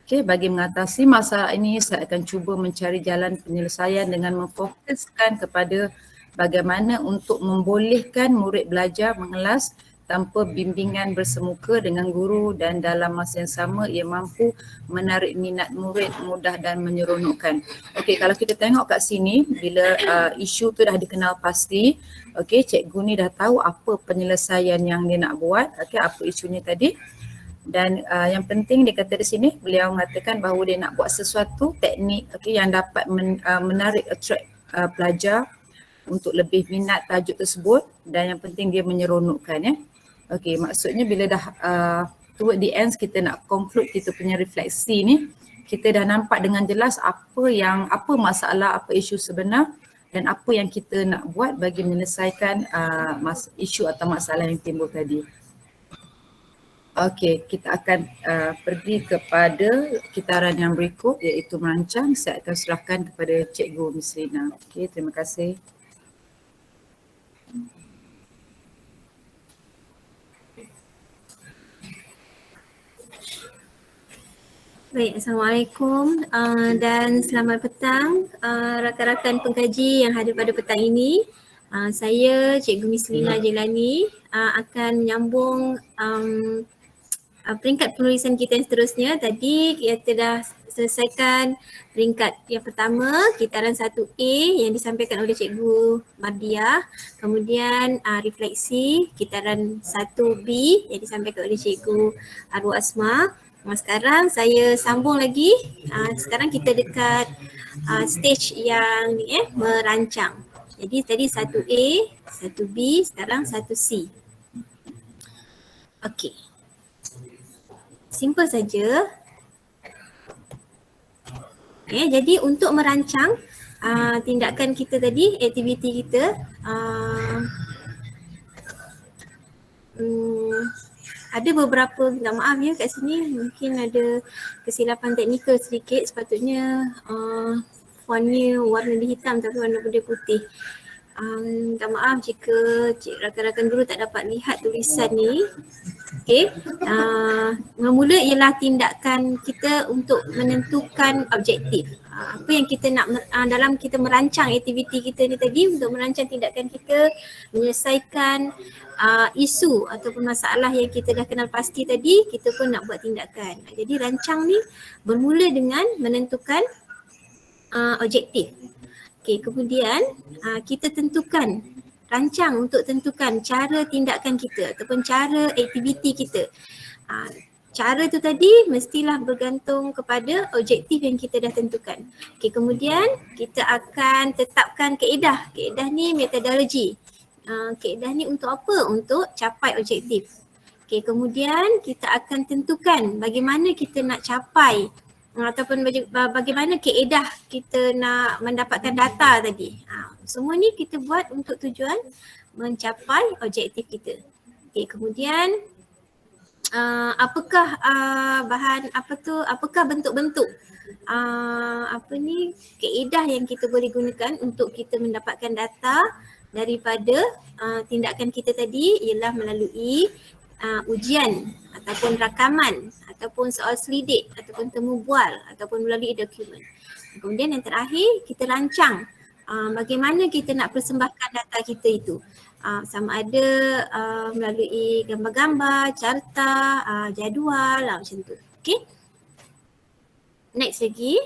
Okay, bagi mengatasi masalah ini, saya akan cuba mencari jalan penyelesaian dengan memfokuskan kepada bagaimana untuk membolehkan murid belajar mengelas tanpa bimbingan bersemuka dengan guru dan dalam masa yang sama ia mampu menarik minat murid mudah dan menyeronokkan. Okey, kalau kita tengok kat sini, bila isu tu dah dikenal pasti, okey, cikgu ni dah tahu apa penyelesaian yang dia nak buat, okey, apa isunya tadi. Dan yang penting dia kata di sini, beliau mengatakan bahawa dia nak buat sesuatu teknik yang dapat menarik attract pelajar untuk lebih minat tajuk tersebut, dan yang penting dia menyeronokkan ya. Okey, maksudnya bila dah toward the end kita nak conclude kita punya refleksi ni, kita dah nampak dengan jelas apa masalah, apa isu sebenar dan apa yang kita nak buat bagi menyelesaikan isu atau masalah yang timbul tadi. Okey, kita akan pergi kepada kitaran yang berikut iaitu merancang. Saya akan serahkan kepada Cikgu Miss Lina. Okey, terima kasih. Baik, Assalamualaikum dan selamat petang rakan-rakan pengkaji yang hadir pada petang ini. Saya Cikgu Miss Lina Jelani akan menyambung peringkat penulisan kita yang seterusnya. Tadi kita dah selesaikan peringkat yang pertama, kitaran 1A yang disampaikan oleh Cikgu Mardia. Kemudian refleksi kitaran 1B yang disampaikan oleh Cikgu Arwah Asma. Sekarang saya sambung lagi. Sekarang kita dekat stage yang ni merancang. Jadi tadi 1A, 1B, sekarang 1C. Okey. Simple saja. Okay, jadi untuk merancang tindakan kita tadi, aktiviti kita, ada beberapa, minta maaf ya kat sini, mungkin ada kesilapan teknikal sedikit, sepatutnya fontnya warna hitam tapi warna putih. Minta maaf jika rakan-rakan guru tak dapat lihat tulisan ni. Okey, mula ialah tindakan kita untuk menentukan objektif. Apa yang kita nak dalam kita merancang aktiviti kita ni tadi, untuk merancang tindakan kita, menyelesaikan isu ataupun masalah yang kita dah kenal pasti tadi, kita pun nak buat tindakan. Jadi rancang ni bermula dengan menentukan objektif. Okey, kemudian kita tentukan, rancang untuk tentukan cara tindakan kita ataupun cara aktiviti kita. Cara tu tadi mestilah bergantung kepada objektif yang kita dah tentukan. Okey, kemudian kita akan tetapkan kaedah. Kaedah ni metodologi. Kaedah ni untuk apa? Untuk capai objektif. Okey, kemudian kita akan tentukan bagaimana kita nak capai ataupun bagaimana kaedah kita nak mendapatkan data tadi. Semua ni kita buat untuk tujuan mencapai objektif kita. Okey, kemudian apakah apakah bentuk-bentuk kaedah yang kita boleh gunakan untuk kita mendapatkan data daripada tindakan kita tadi, ialah melalui ujian ataupun rakaman ataupun soal selidik ataupun temu bual ataupun melalui dokumen. Kemudian yang terakhir, kita rancang bagaimana kita nak persembahkan data kita itu. Sama ada melalui gambar-gambar, carta, jadual, macam tu. Okay. Next lagi.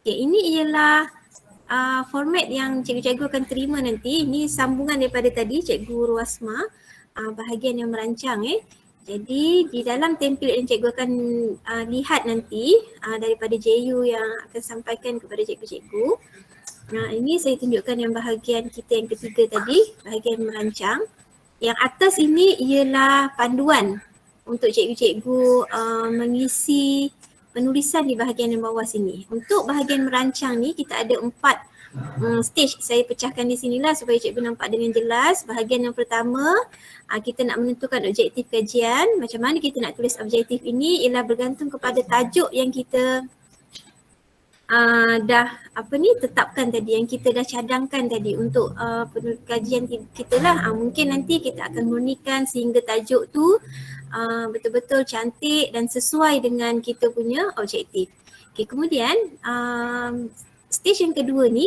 Okay, ini ialah format yang cikgu-cikgu akan terima nanti. Ini sambungan daripada tadi Cikgu Ruasma, bahagian yang merancang. Jadi di dalam template yang cikgu akan lihat nanti daripada JU yang akan sampaikan kepada cikgu-cikgu. Ini saya tunjukkan yang bahagian kita yang ketiga tadi, bahagian merancang. Yang atas ini ialah panduan untuk cikgu-cikgu mengisi penulisan di bahagian yang bawah sini. Untuk bahagian merancang ni kita ada 4 stage. Saya pecahkan di sinilah supaya cikgu nampak dengan jelas. Bahagian yang pertama, kita nak menentukan objektif kajian. Macam mana kita nak tulis objektif ini ialah bergantung kepada tajuk yang kita tetapkan tadi, yang kita dah cadangkan tadi untuk kajian kita lah. Mungkin nanti kita akan murnikan sehingga tajuk tu betul-betul cantik dan sesuai dengan kita punya objektif. Okay, kemudian stage yang kedua ni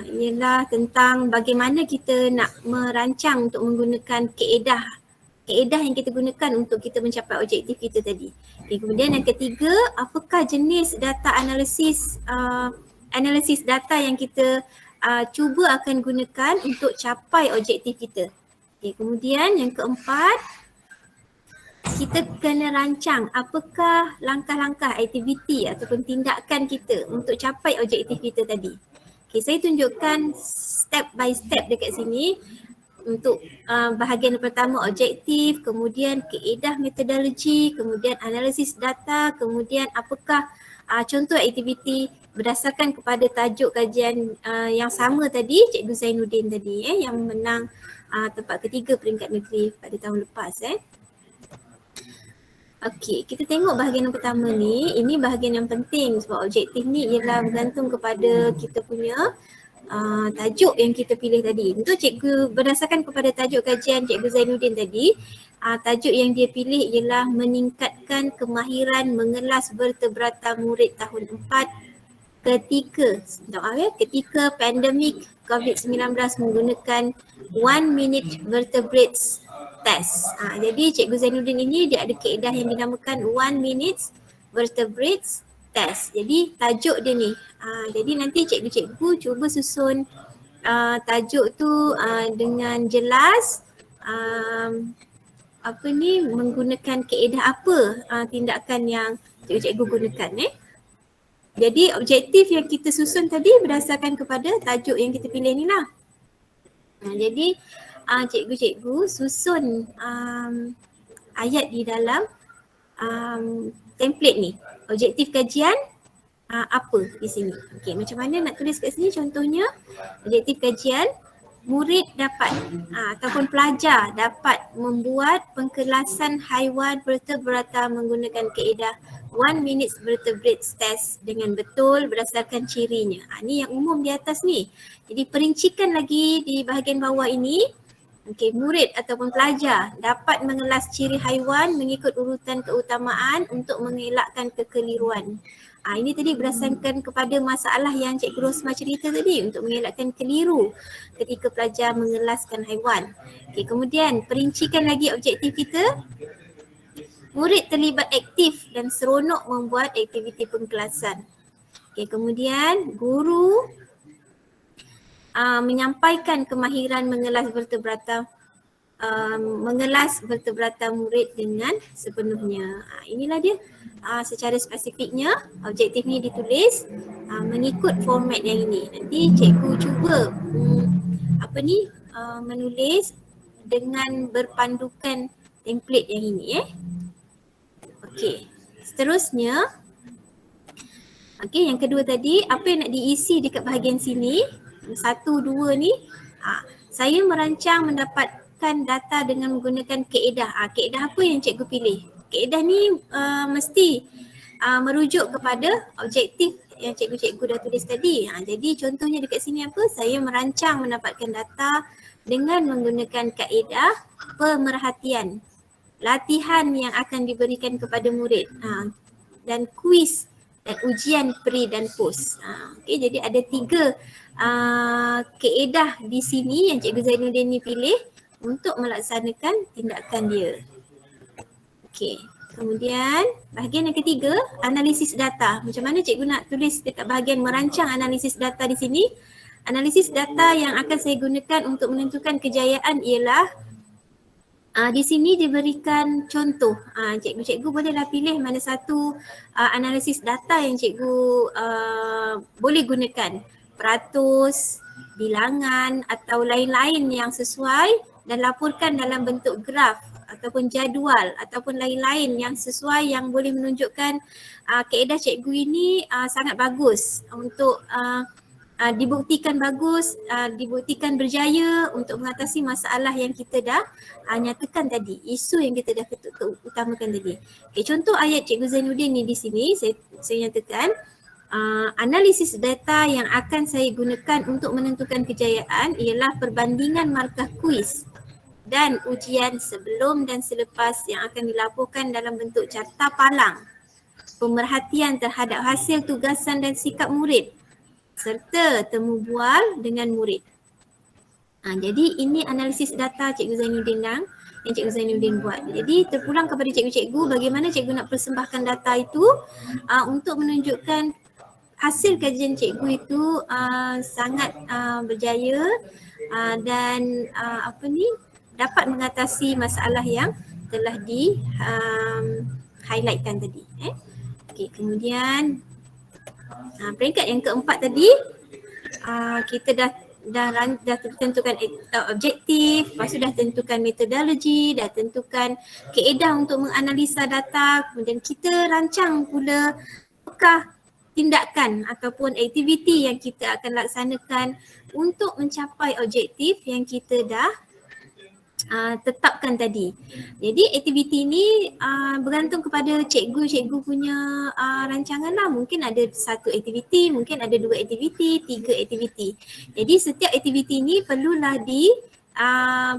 ialah tentang bagaimana kita nak merancang untuk menggunakan kaedah yang kita gunakan untuk kita mencapai objektif kita tadi. Okay, kemudian yang ketiga, apakah jenis data analisis data yang kita cuba akan gunakan untuk capai objektif kita. Okay, kemudian yang keempat, kita kena rancang apakah langkah-langkah aktiviti ataupun tindakan kita untuk capai objektif kita tadi. Okay, saya tunjukkan step by step dekat sini. Untuk bahagian pertama objektif, kemudian kaedah metodologi, kemudian analisis data, kemudian apakah contoh aktiviti berdasarkan kepada tajuk kajian yang sama tadi, Cikgu Zainuddin tadi yang menang tempat ketiga peringkat negeri pada tahun lepas. Okey, kita tengok bahagian yang pertama ni. Ini bahagian yang penting sebab objektif ni ialah bergantung kepada kita punya tajuk yang kita pilih tadi. Untuk cikgu, berdasarkan kepada tajuk kajian Cikgu Zainuddin tadi, tajuk yang dia pilih ialah meningkatkan kemahiran mengelas vertebrata murid tahun 4 ketika pandemik COVID-19 menggunakan 1 minute vertebrates test. Jadi Cikgu Zainuddin ini dia ada kaedah yang dinamakan 1 minute vertebrates test. Jadi tajuk dia ni. Jadi nanti cikgu-cikgu cuba susun tajuk tu dengan jelas, menggunakan kaedah apa tindakan yang cikgu-cikgu gunakan. Jadi objektif yang kita susun tadi berdasarkan kepada tajuk yang kita pilih ni lah. Jadi cikgu-cikgu susun ayat di dalam template ni. Objektif kajian apa di sini. Okey, macam mana nak tulis kat sini contohnya? Objektif kajian, murid dapat ataupun pelajar dapat membuat pengkelasan haiwan vertebrata menggunakan kaedah 1 minute vertebrates test dengan betul berdasarkan cirinya. Ni yang umum di atas ni. Jadi perincikan lagi di bahagian bawah ini. Okey, murid ataupun pelajar dapat mengelas ciri haiwan mengikut urutan keutamaan untuk mengelakkan kekeliruan. Ini tadi berdasarkan kepada masalah yang Cikgu Rosma cerita tadi, untuk mengelakkan keliru ketika pelajar mengelaskan haiwan. Okey, kemudian perincikan lagi objektif kita. Murid terlibat aktif dan seronok membuat aktiviti pengkelasan. Okey, kemudian guru menyampaikan kemahiran mengelas vertebrata murid dengan sepenuhnya. Inilah dia secara spesifiknya objektif ni ditulis mengikut format yang ini. Nanti cikgu cuba menulis dengan berpandukan template yang ini. Okey, seterusnya yang kedua tadi, apa yang nak diisi dekat bahagian sini? 1, 2 ni, saya merancang mendapat menentukan data dengan menggunakan kaedah. Kaedah apa yang cikgu pilih? Kaedah ni mesti merujuk kepada objektif yang cikgu-cikgu dah tulis tadi. Jadi contohnya dekat sini apa? Saya merancang mendapatkan data dengan menggunakan kaedah pemerhatian. Latihan yang akan diberikan kepada murid. Dan kuis dan ujian pre dan post. Okay, jadi ada 3 kaedah di sini yang Cikgu Zainuddin ni pilih untuk melaksanakan tindakan dia. Okey, kemudian bahagian yang ketiga, analisis data. Macam mana cikgu nak tulis dekat bahagian merancang analisis data di sini? Analisis data yang akan saya gunakan untuk menentukan kejayaan ialah di sini diberikan contoh. Cikgu-cikgu bolehlah pilih mana satu analisis data yang cikgu boleh gunakan. Peratus, bilangan atau lain-lain yang sesuai dan laporkan dalam bentuk graf ataupun jadual ataupun lain-lain yang sesuai yang boleh menunjukkan kaedah cikgu ini sangat bagus untuk dibuktikan bagus, dibuktikan berjaya untuk mengatasi masalah yang kita dah nyatakan tadi, isu yang kita dah utamakan tadi. Okay, contoh ayat Cikgu Zainuddin ni di sini saya nyatakan analisis data yang akan saya gunakan untuk menentukan kejayaan ialah perbandingan markah kuis dan ujian sebelum dan selepas yang akan dilaporkan dalam bentuk carta palang, pemerhatian terhadap hasil tugasan dan sikap murid serta temu bual dengan murid. Jadi ini analisis data Cikgu Zainuddin yang Cikgu Zainuddin buat. Jadi terpulang kepada cikgu-cikgu bagaimana cikgu nak persembahkan data itu untuk menunjukkan hasil kajian cikgu itu sangat berjaya dan dapat mengatasi masalah yang telah di highlightkan tadi. Okey, kemudian peringkat yang keempat tadi kita dah tentukan objektif, lepas tu dah tentukan metodologi, dah tentukan kaedah untuk menganalisa data, kemudian kita rancang pula apakah tindakan ataupun aktiviti yang kita akan laksanakan untuk mencapai objektif yang kita dah tetapkan tadi. Jadi aktiviti ni bergantung kepada cikgu punya rancangan lah. Mungkin ada 1 aktiviti, mungkin ada 2 aktiviti, 3 aktiviti. Jadi setiap aktiviti ni perlulah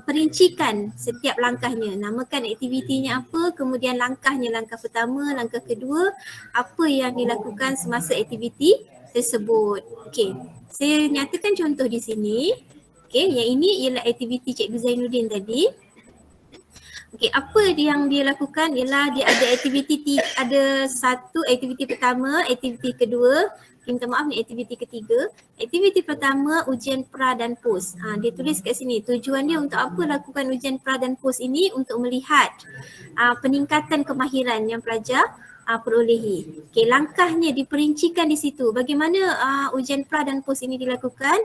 perincikan setiap langkahnya. Namakan aktivitinya apa, kemudian langkahnya, langkah pertama, langkah kedua, apa yang dilakukan semasa aktiviti tersebut. Okey, saya nyatakan contoh di sini. Okey, yang ini ialah aktiviti Cikgu Zainuddin tadi. Okey, apa yang dia lakukan ialah dia ada aktiviti, ada 1 aktiviti pertama, aktiviti kedua, minta maaf ni aktiviti ketiga. Aktiviti pertama ujian pra dan post. Dia tulis kat sini tujuan dia untuk apa lakukan ujian pra dan post ini, untuk melihat peningkatan kemahiran yang pelajar perolehi. Okey, langkahnya diperincikan di situ. Bagaimana ujian pra dan post ini dilakukan?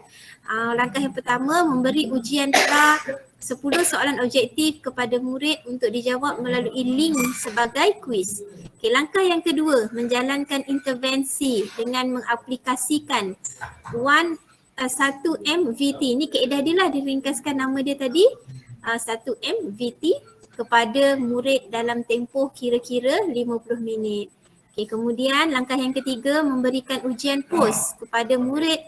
Langkah yang pertama, memberi ujian pra 10 soalan objektif kepada murid untuk dijawab melalui link sebagai kuis. Okey, langkah yang kedua, menjalankan intervensi dengan mengaplikasikan 1M VT. Ini kaedah dia lah, diringkaskan nama dia tadi, 1M VT kepada murid dalam tempoh kira-kira 50 minit. Okey, kemudian langkah yang ketiga, memberikan ujian post kepada murid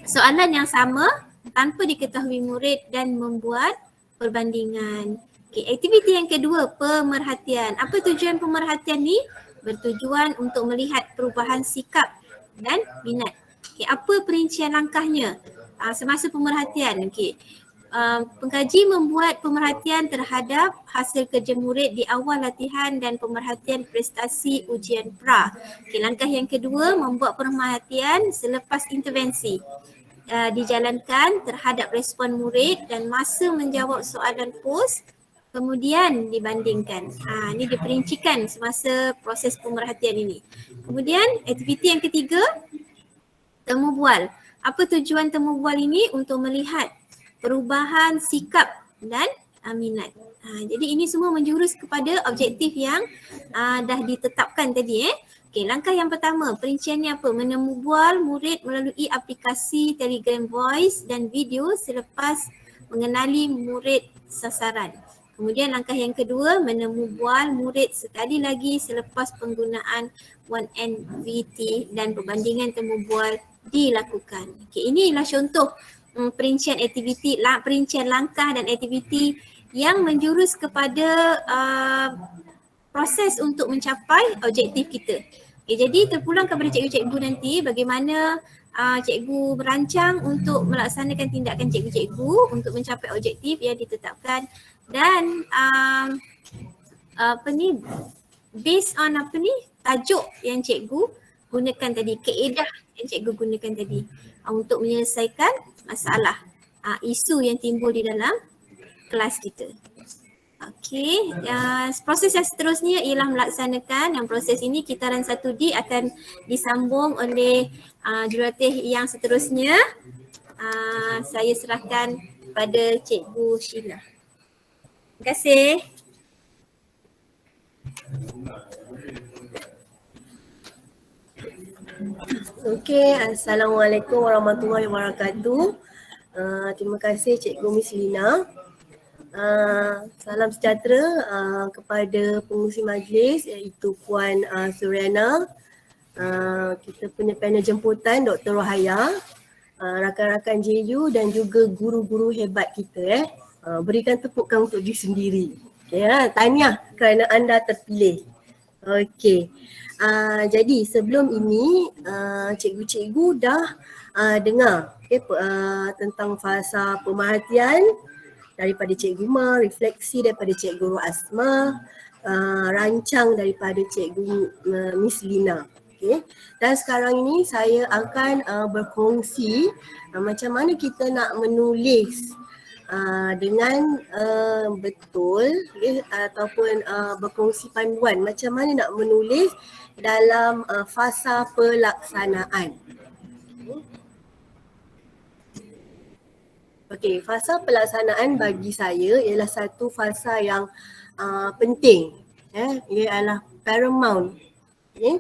soalan yang sama tanpa diketahui murid dan membuat perbandingan. Okey, aktiviti yang kedua, pemerhatian. Apa tujuan pemerhatian ni? Bertujuan untuk melihat perubahan sikap dan minat. Okey, apa perincian langkahnya semasa pemerhatian? Okey, pengkaji membuat pemerhatian terhadap hasil kerja murid di awal latihan dan pemerhatian prestasi ujian pra. Okey, langkah yang kedua, membuat pemerhatian selepas intervensi dijalankan terhadap respon murid dan masa menjawab soalan post, kemudian dibandingkan. Ini diperincikan semasa proses pemerhatian ini. Kemudian aktiviti yang ketiga, temu bual. Apa tujuan temu bual ini? Untuk melihat perubahan sikap dan minat. Jadi ini semua menjurus kepada objektif yang dah ditetapkan tadi. Okey, langkah yang pertama, perinciannya apa? Menemu bual murid melalui aplikasi Telegram Voice dan video selepas mengenali murid sasaran. Kemudian langkah yang kedua, menemu bual murid sekali lagi selepas penggunaan 1NVT dan perbandingan temu bual dilakukan. Okey, ini ialah contoh perincian aktiviti, perincian langkah dan aktiviti yang menjurus kepada proses untuk mencapai objektif kita. Okay, jadi terpulang kepada cikgu-cikgu nanti bagaimana cikgu merancang untuk melaksanakan tindakan cikgu-cikgu untuk mencapai objektif yang ditetapkan dan based on tajuk yang cikgu gunakan tadi, kaedah yang cikgu gunakan tadi untuk menyelesaikan masalah isu yang timbul di dalam kelas kita. Okey, proses yang seterusnya ialah melaksanakan, yang proses ini kitaran 1D akan disambung oleh jurulatih yang seterusnya. Saya serahkan pada Cikgu Sheila. Terima kasih. Okey, Assalamualaikum warahmatullahi wabarakatuh. Terima kasih Cikgu Miss Lina. Salam sejahtera kepada pengurusi majlis iaitu Puan Suryana, kita punya panel jemputan Dr. Rohaya, rakan-rakan JU dan juga guru-guru hebat kita. Berikan tepukan untuk diri sendiri. Okay, tahniah kerana anda terpilih. Okey. Jadi sebelum ini cikgu-cikgu dah dengar tentang fasa pemerhatian daripada Cikgu Ma, refleksi daripada Cikgu Asma, rancang daripada Cikgu Miss Lina. Okay. Dan sekarang ini saya akan berkongsi macam mana kita nak menulis dengan betul, ataupun berkongsi panduan macam mana nak menulis dalam fasa pelaksanaan. Okey, fasa pelaksanaan bagi saya ialah satu fasa yang penting. Ia adalah paramount. Okay.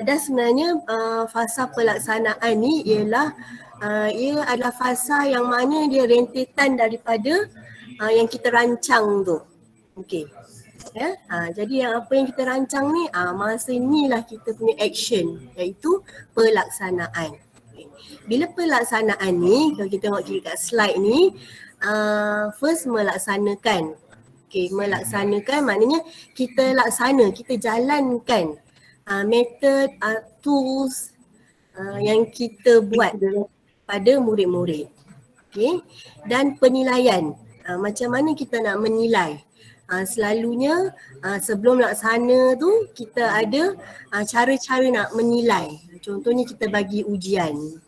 Dan sebenarnya fasa pelaksanaan ni ialah ia adalah fasa yang mana dia rentetan daripada yang kita rancang tu. Okey. Jadi yang apa yang kita rancang ni, masa inilah kita punya action, iaitu pelaksanaan. Bila pelaksanaan ni, kalau kita tengok kat slide ni, first melaksanakan. Okay, melaksanakan maknanya kita laksana, kita jalankan method, tools yang kita buat pada murid-murid. Okay. Dan penilaian, macam mana kita nak menilai. Selalunya sebelum laksana tu kita ada cara-cara nak menilai. Contohnya kita bagi ujian.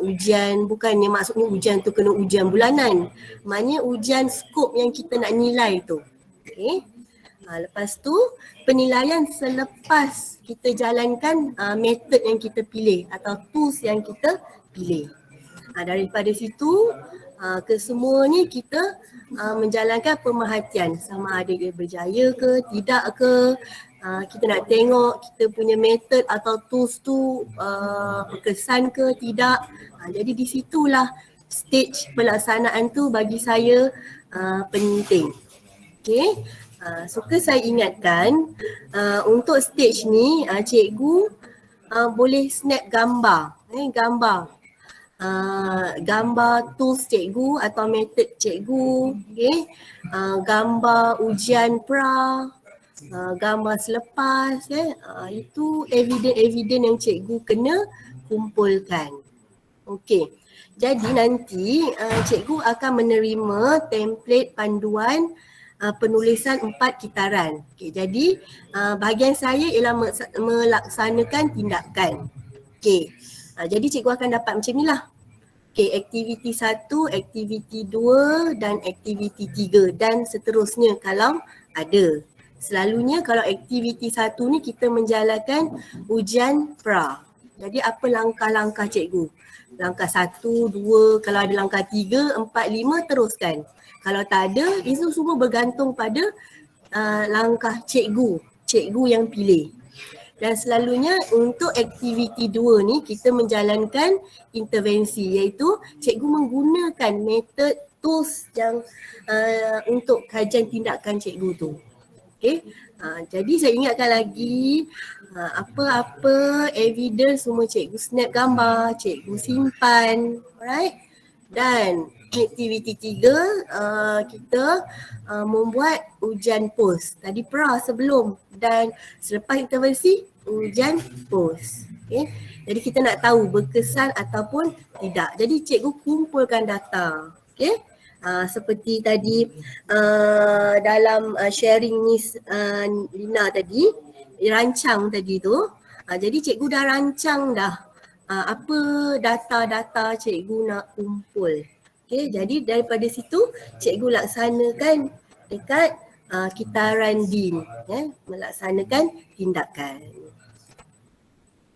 Ujian bukannya maksudnya ujian tu kena ujian bulanan. Maknanya ujian skop yang kita nak nilai tu. Okay. Lepas tu penilaian selepas kita jalankan method yang kita pilih atau tools yang kita pilih. Daripada situ kesemuanya kita menjalankan pemerhatian sama ada dia berjaya ke tidak ke. Kita nak tengok kita punya method atau tools tu berkesan ke tidak. Jadi di situlah stage pelaksanaan tu bagi saya penting. Okay. Suka saya ingatkan untuk stage ni cikgu boleh snap gambar. Gambar tools cikgu atau method cikgu. Okay. Gambar ujian pra. Gambar selepas, itu evidence yang cikgu kena kumpulkan. Okey. Jadi nanti cikgu akan menerima template panduan penulisan 4 kitaran. Okey, jadi bahagian saya ialah melaksanakan tindakan. Okey. Jadi cikgu akan dapat macam inilah. Okey, aktiviti 1, aktiviti 2 dan aktiviti 3 dan seterusnya kalau ada. Selalunya kalau aktiviti 1 ni kita menjalankan ujian pra. Jadi apa langkah-langkah cikgu? Langkah 1, 2, kalau ada langkah 3, 4, 5 teruskan. Kalau tak ada, itu semua bergantung pada langkah cikgu yang pilih. Dan selalunya untuk aktiviti 2 ni kita menjalankan intervensi iaitu cikgu menggunakan metod tools yang untuk kajian tindakan cikgu tu. Okay. Jadi saya ingatkan lagi apa-apa evidence semua cikgu snap gambar, cikgu simpan, alright. Dan aktiviti 3 kita membuat ujian post. Tadi pra sebelum dan selepas intervensi ujian post. Okay. Jadi kita nak tahu berkesan ataupun tidak. Jadi cikgu kumpulkan data. Okay. Seperti tadi dalam sharing Miss Lina tadi, rancang tadi tu. Jadi cikgu dah rancang dah apa data-data cikgu nak kumpul. Okay, jadi daripada situ cikgu laksanakan dekat kitaran DIN, melaksanakan tindakan.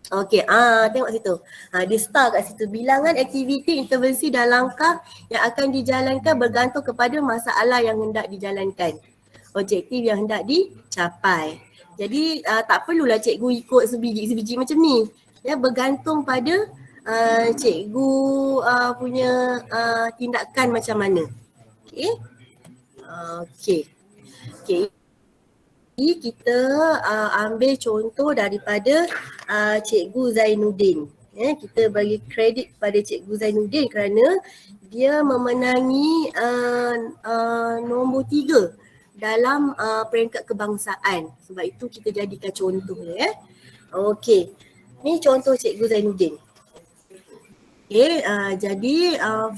Okey, tengok situ. Dia star kat situ. Bilangan aktiviti, intervensi dan langkah yang akan dijalankan bergantung kepada masalah yang hendak dijalankan. Objektif yang hendak dicapai. Jadi tak perlulah cikgu ikut sebiji-sebiji macam ni. Ya, bergantung pada cikgu punya tindakan macam mana. Okey. Okey. Okey. Kita ambil contoh daripada Cikgu Zainuddin. Kita bagi kredit kepada Cikgu Zainuddin kerana dia memenangi nombor 3 dalam peringkat kebangsaan. Sebab itu kita jadikan contoh ya. Okey. Ni contoh Cikgu Zainuddin. Okey, jadi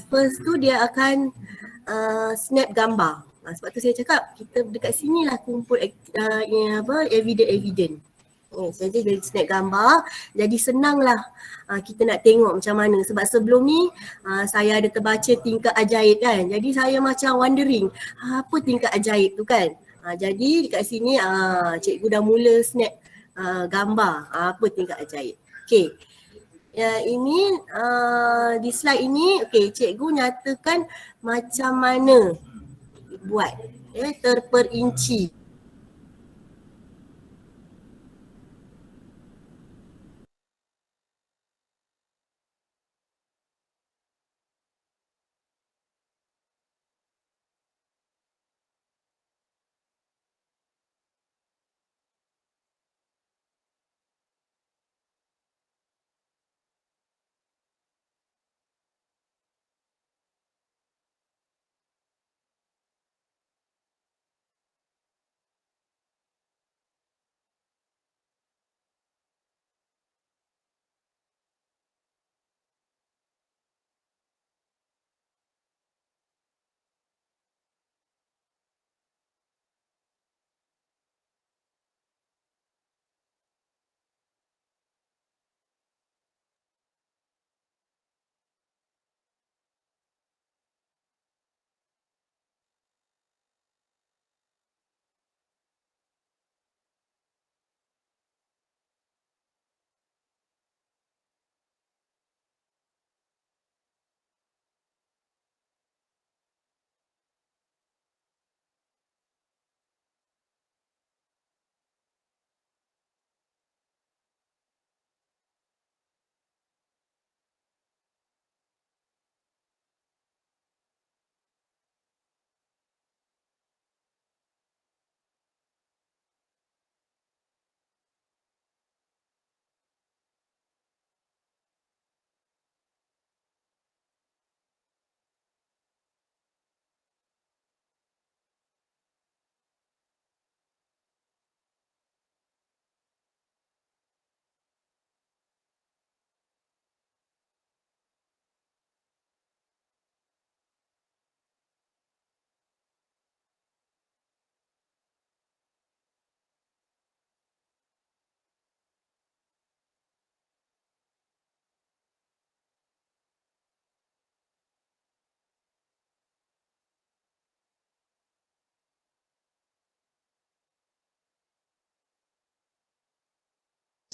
first tu dia akan snap gambar. Sebab tu saya cakap kita dekat sinilah kumpul evidence. Jadi dari snap gambar, jadi senanglah kita nak tengok macam mana. Sebab sebelum ni saya ada terbaca tingkap ajaib kan. Jadi saya macam wondering apa tingkap ajaib tu kan. Jadi dekat sini cikgu dah mula snap gambar apa tingkap ajaib. Okey. Ya, ini di slide ini cikgu nyatakan macam mana buat terperinci.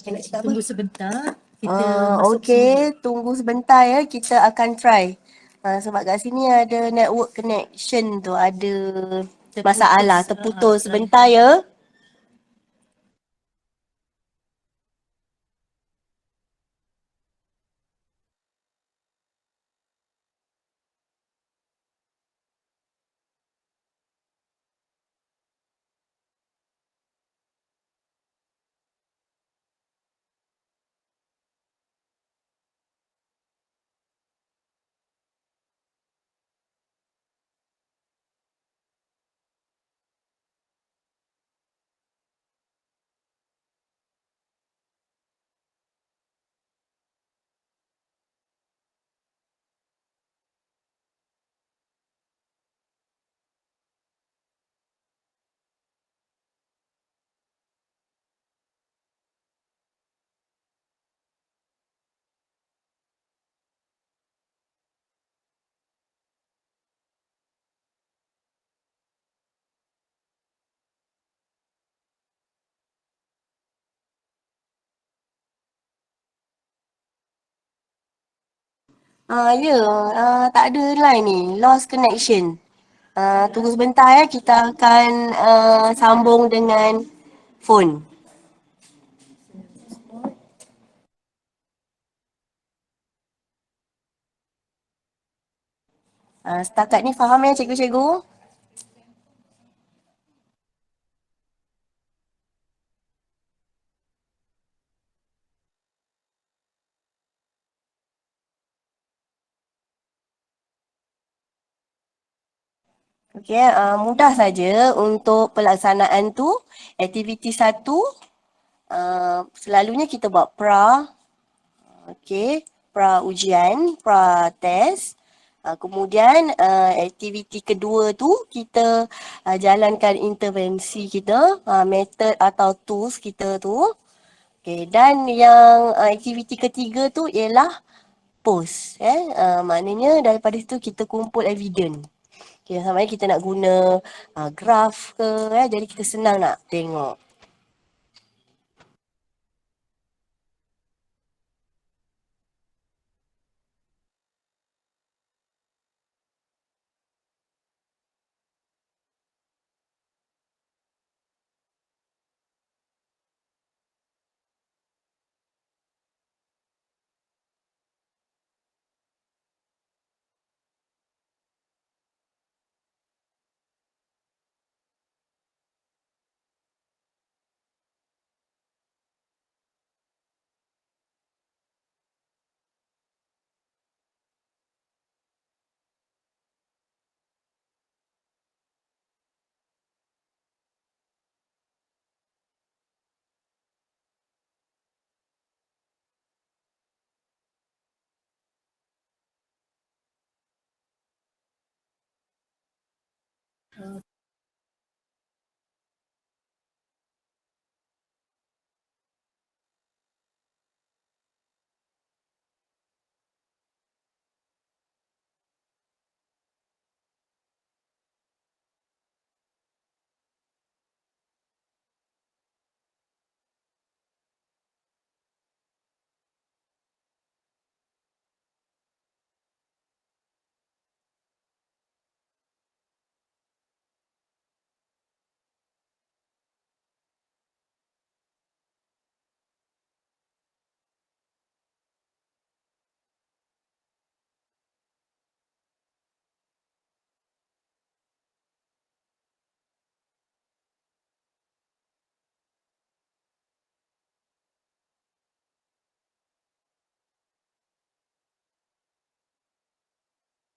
Tunggu sebentar. Kita masuk Tunggu sebentar ya, kita akan try. Sebab kat sini ada network connection tu, ada masalah, terputus sebentar ya. Tak ada line ni, lost connection. Tunggu sebentar ya, kita akan sambung dengan phone. Setakat ni faham ya cikgu-cikgu? Okey, mudah saja untuk pelaksanaan tu. Aktiviti 1, selalunya kita buat pra. Okey, pra ujian, pra test. Kemudian aktiviti kedua tu kita jalankan intervensi kita, method atau tools kita tu. Okey, dan yang aktiviti ketiga tu ialah post. Maknanya daripada situ kita kumpul evidence. Okay, sama ada kita nak guna graf ke, jadi kita senang nak tengok.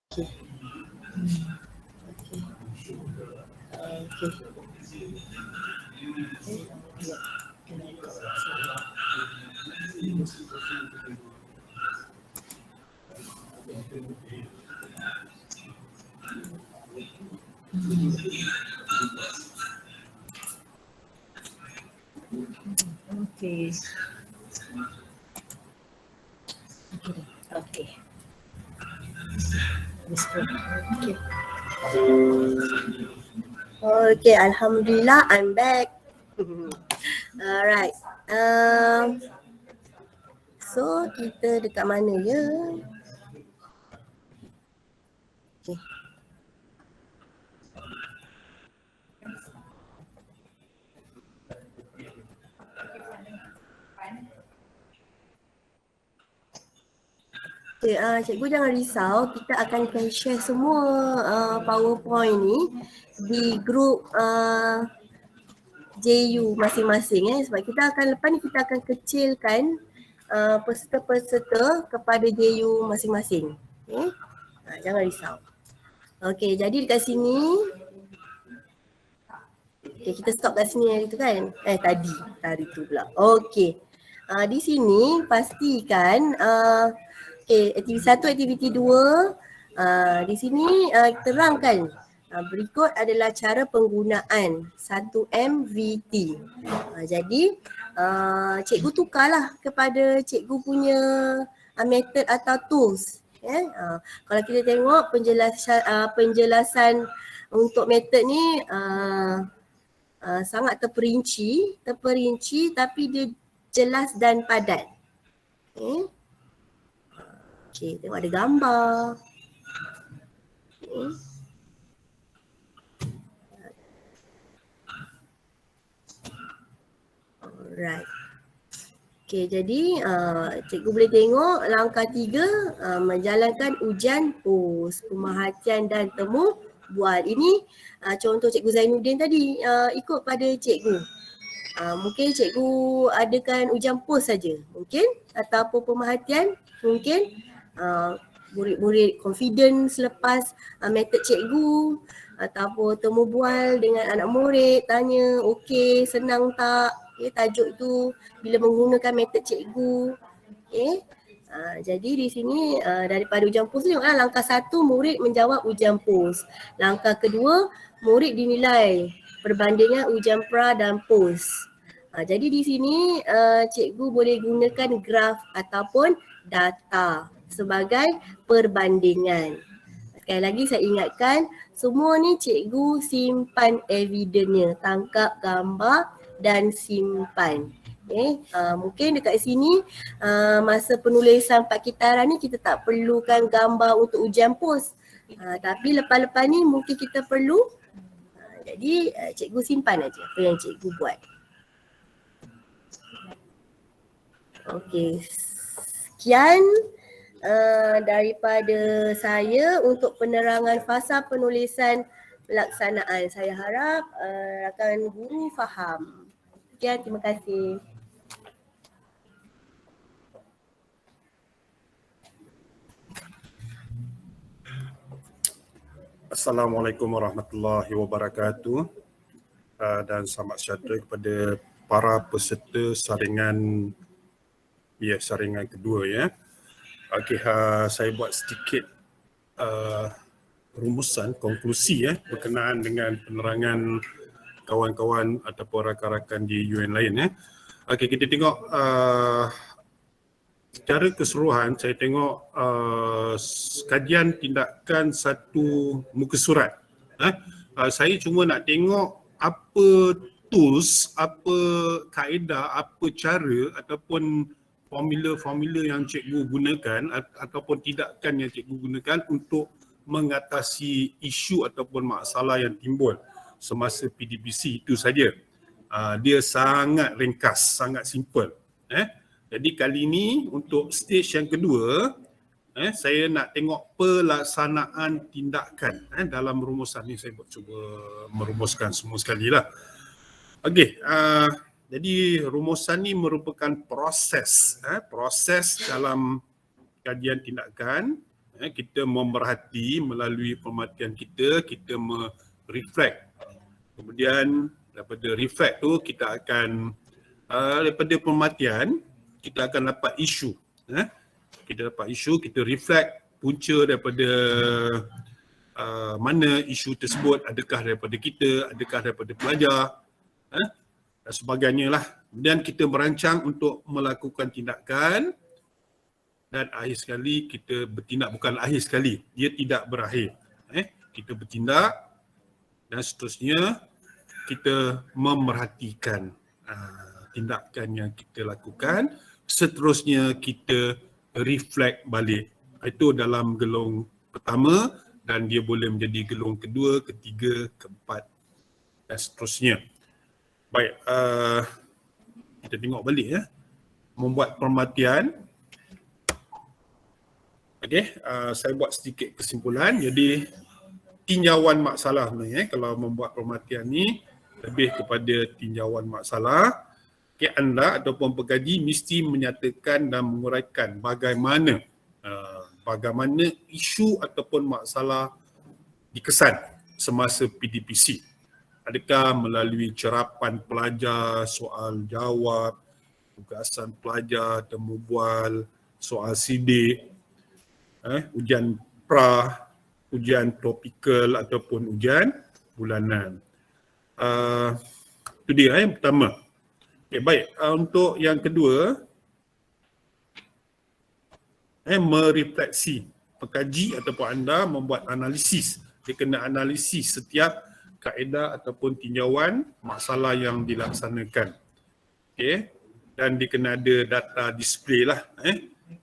Okey. Okey. Okey. Okey, alhamdulillah I'm back. Alright. So kita dekat mana ya? Okay. Okay, cikgu jangan risau, kita akan share semua PowerPoint ni di grup JU masing-masing sebab kita akan lepas ni kita akan kecilkan peserta-peserta kepada JU masing-masing. Okay? Jangan risau. Okay, jadi dekat sini kita stop kat sini hari tu kan? Tadi hari tu pula. Okay. Di sini pastikan aktiviti 1, aktiviti 2 di sini terangkan berikut adalah cara penggunaan 1MVT. Jadi cikgu tukarlah kepada cikgu punya method atau tools. Kalau kita tengok penjelasan untuk method ni sangat terperinci tapi dia jelas dan padat. Okey, tengok ada gambar. Okay. Alright. Okey, jadi cikgu boleh tengok langkah 3 menjalankan ujian pos, pemerhatian dan temu bual. Ini contoh Cikgu Zainuddin tadi ikut pada cikgu. Mungkin cikgu adakan ujian pos saja, mungkin, ataupun pemerhatian, mungkin murid-murid confident selepas metod cikgu, ataupun temu bual dengan anak murid, tanya okey senang tak tajuk tu bila menggunakan metod cikgu. Jadi di sini daripada ujian pos tu tengoklah langkah 1 murid menjawab ujian pos. Langkah kedua murid dinilai perbandingan ujian pra dan pos. Jadi di sini cikgu boleh gunakan graf ataupun data sebagai perbandingan. Sekali lagi saya ingatkan, semua ni cikgu simpan evidennya, tangkap gambar dan simpan. Mungkin dekat sini masa penulisan Pakitaran ni kita tak perlukan gambar untuk ujian pos. Tapi lepas-lepas ni mungkin kita perlu. Jadi cikgu simpan aja apa yang cikgu buat. Okey. Sekian daripada saya untuk penerangan fasa penulisan pelaksanaan. Saya harap rakan guru faham. Sekian, terima kasih. Assalamualaikum warahmatullahi wabarakatuh dan selamat sejahtera kepada para peserta saringan kedua ya. Okey, saya buat sedikit rumusan konklusi berkenaan dengan penerangan kawan-kawan ataupun rakan-rakan di UN lain ya. Okey, kita tengok secara keseluruhan saya tengok kajian tindakan satu muka surat. Saya cuma nak tengok apa tools, apa kaedah, apa cara ataupun formula-formula yang cikgu gunakan ataupun tindakan yang cikgu gunakan untuk mengatasi isu ataupun masalah yang timbul semasa PDPC itu saja. Dia sangat ringkas, sangat simple. Jadi kali ini untuk stage yang kedua, saya nak tengok pelaksanaan tindakan. Dalam rumusan ni saya cuba merumuskan semua sekali lah. Okey, jadi rumusan ni merupakan proses dalam kajian tindakan. Kita memerhati melalui pemerhatian kita mereflect. Kemudian daripada reflect tu kita akan daripada pemerhatian kita akan dapat isu. Kita dapat isu, kita reflect punca daripada mana isu tersebut, adakah daripada kita, adakah daripada pelajar dan sebagainya lah. Kemudian kita merancang untuk melakukan tindakan dan akhir sekali kita bertindak, bukan akhir sekali, dia tidak berakhir. Kita bertindak dan seterusnya kita memerhatikan tindakan yang kita lakukan, seterusnya kita reflect balik. Itu dalam gelung pertama dan dia boleh menjadi gelung kedua, ketiga, keempat dan seterusnya. Baik, kita tengok balik ya. Membuat pemerhatian. Okey, saya buat sedikit kesimpulan. Jadi tinjauan masalah ni kalau membuat pemerhatian ni lebih kepada tinjauan masalah. Okay, anda ataupun pengkaji mesti menyatakan dan menguraikan bagaimana isu ataupun masalah dikesan semasa PDPC. Adakah melalui cerapan pelajar, soal jawab, tugasan pelajar, temu bual, soal sidik, ujian pra, ujian topikal ataupun ujian bulanan. Itu dia yang pertama. Okay, baik, untuk yang kedua, merefleksi. Pengkaji ataupun anda membuat analisis. Dia kena analisis setiap kaedah ataupun tinjauan masalah yang dilaksanakan. Okay. Dan dia kena ada data display lah.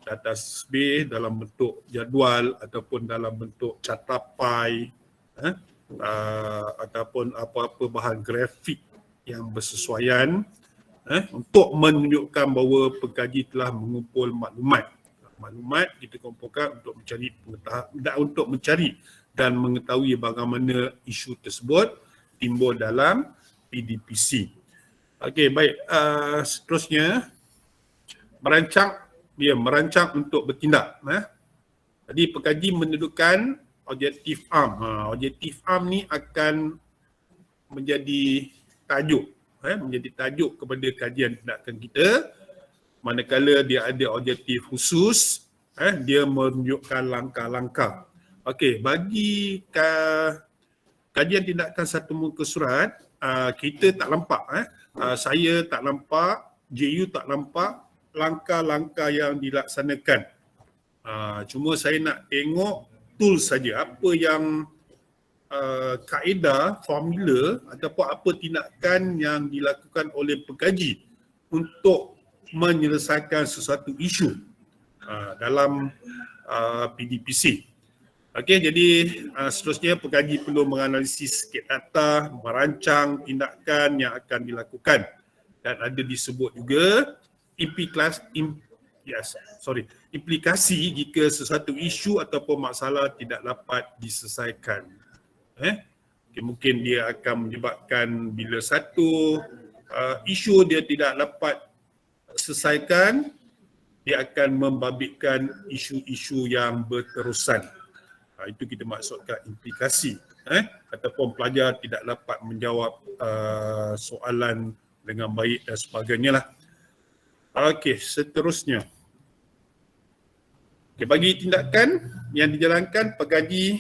database dalam bentuk jadual ataupun dalam bentuk catapai, ataupun apa-apa bahan grafik yang bersesuaian untuk menunjukkan bahawa pengkaji telah mengumpul maklumat. Maklumat kita kumpulkan untuk mencari untuk mencari dan mengetahui bagaimana isu tersebut timbul dalam PDPC. Okey, baik. Seterusnya merancang untuk bertindak. Jadi pengkaji menentukan objektif am. Objektif am ni akan menjadi tajuk kepada kajian tindakan kita. Manakala dia ada objektif khusus, dia menunjukkan langkah-langkah. Okey, bagi kajian tindakan satu muka surat, kita tak nampak, saya tak nampak, JU tak nampak langkah-langkah yang dilaksanakan. Cuma saya nak tengok tools saja, apa yang kaedah, formula ataupun apa tindakan yang dilakukan oleh pengkaji untuk menyelesaikan sesuatu isu dalam PDPC. Okey, jadi seterusnya pengkaji perlu menganalisis sikit data, merancang tindakan yang akan dilakukan, dan ada disebut juga implikasi jika sesuatu isu ataupun masalah tidak dapat diselesaikan. Okay, mungkin dia akan menyebabkan bila satu isu dia tidak dapat selesaikan, dia akan membabitkan isu-isu yang berterusan. Itu kita maksudkan implikasi. Ataupun pelajar tidak dapat menjawab soalan dengan baik dan sebagainya lah. Okey, seterusnya. Okay, bagi tindakan yang dijalankan, pengkaji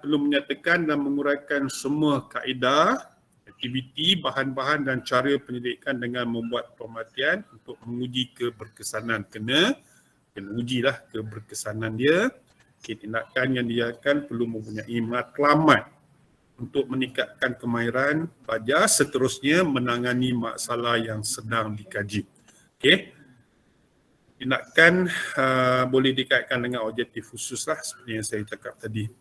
perlu menyatakan dan menguraikan semua kaedah, aktiviti, bahan-bahan dan cara penyelidikan dengan membuat pemerhatian untuk menguji keberkesanan. Kena ujilah keberkesanan dia. Okay, tindakan yang dijalankan perlu mempunyai matlamat untuk meningkatkan kemahiran pelajar, seterusnya menangani masalah yang sedang dikaji. Okay. Tindakan boleh dikaitkan dengan objektif khusus lah, seperti yang saya cakap tadi.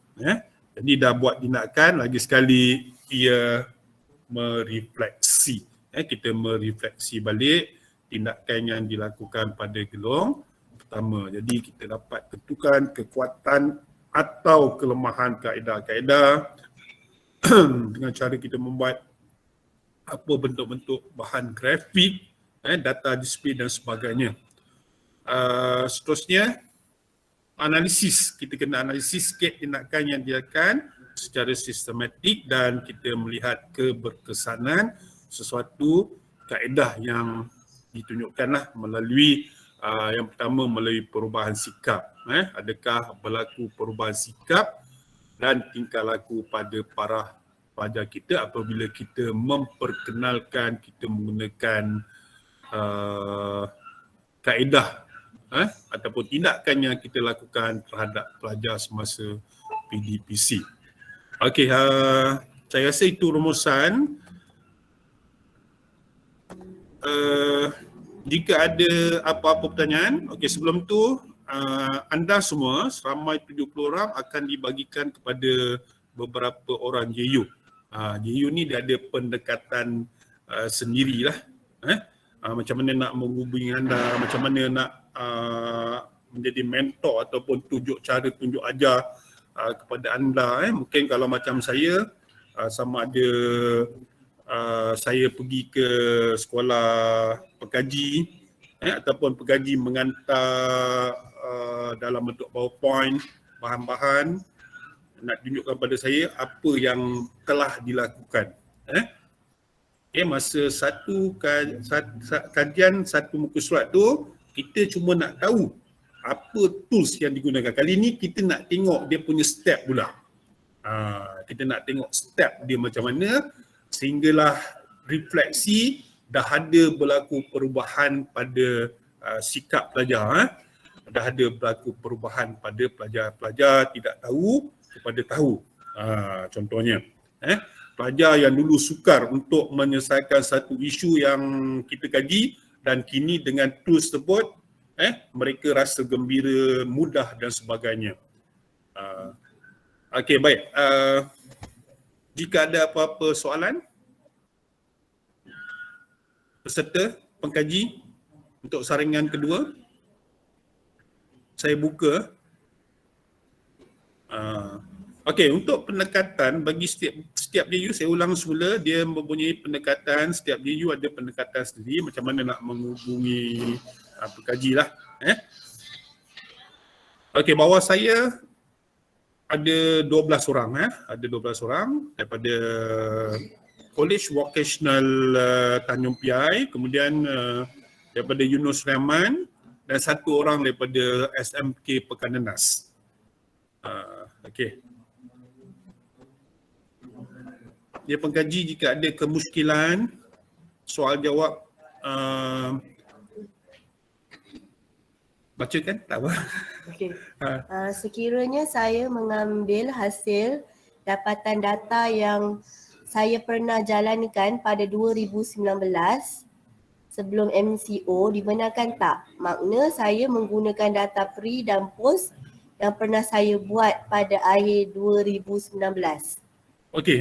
Jadi dah buat tindakan, lagi sekali ia merefleksi. Kita merefleksi balik tindakan yang dilakukan pada gelong pertama. Jadi kita dapat tentukan kekuatan atau kelemahan kaedah-kaedah dengan cara kita membuat apa bentuk-bentuk bahan grafik, data display dan sebagainya. Seterusnya analisis, kita kena analisis sikit tindakan yang dilakukan secara sistematik dan kita melihat keberkesanan sesuatu kaedah yang ditunjukkanlah melalui yang pertama melalui perubahan sikap. Adakah berlaku perubahan sikap dan tingkah laku pada para pelajar kita apabila kita memperkenalkan, kita menggunakan kaedah ataupun tindakan yang kita lakukan terhadap pelajar semasa PDPC. Okey, saya rasa itu rumusan. Jika ada apa-apa pertanyaan, okey, sebelum tu anda semua seramai 70 orang akan dibagikan kepada beberapa orang JU. JU ni dia ada pendekatan sendirilah. Macam mana nak menghubungi anda, macam mana nak menjadi mentor ataupun cara tunjuk ajar kepada anda. Mungkin kalau macam saya, sama ada saya pergi ke sekolah pengkaji ataupun pengkaji mengantar dalam bentuk PowerPoint bahan-bahan nak tunjukkan pada saya apa yang telah dilakukan. Masa satu kajian satu muka surat tu, kita cuma nak tahu apa tools yang digunakan. Kali ni kita nak tengok dia punya step pula. Kita nak tengok step dia macam mana sehinggalah refleksi dah ada berlaku perubahan pada sikap pelajar. Dah ada berlaku perubahan pada pelajar-pelajar tidak tahu kepada tahu. Contohnya, pelajar yang dulu sukar untuk menyelesaikan satu isu yang kita kaji dan kini dengan tools tersebut mereka rasa gembira, mudah dan sebagainya. Okey, baik. Jika ada apa-apa soalan peserta pengkaji untuk saringan kedua, saya buka. Okey, untuk pendekatan bagi setiap JU, saya ulang semula, dia mempunyai pendekatan, setiap JU ada pendekatan sendiri macam mana nak menghubungi pengkaji lah. Okey, bawah saya ada 12 orang, ada 12 orang daripada College Vocational Tanjung Piai, kemudian daripada Yunus Rahman dan satu orang daripada SMK Pekandenas. Okey. Dia pengkaji jika ada kemuskilan, soal jawab bacakan, tak apa. Okey. Sekiranya saya mengambil hasil dapatan data yang saya pernah jalankan pada 2019 sebelum MCO, dibenarkan tak? Makna saya menggunakan data pre dan post yang pernah saya buat pada akhir 2019. Okey,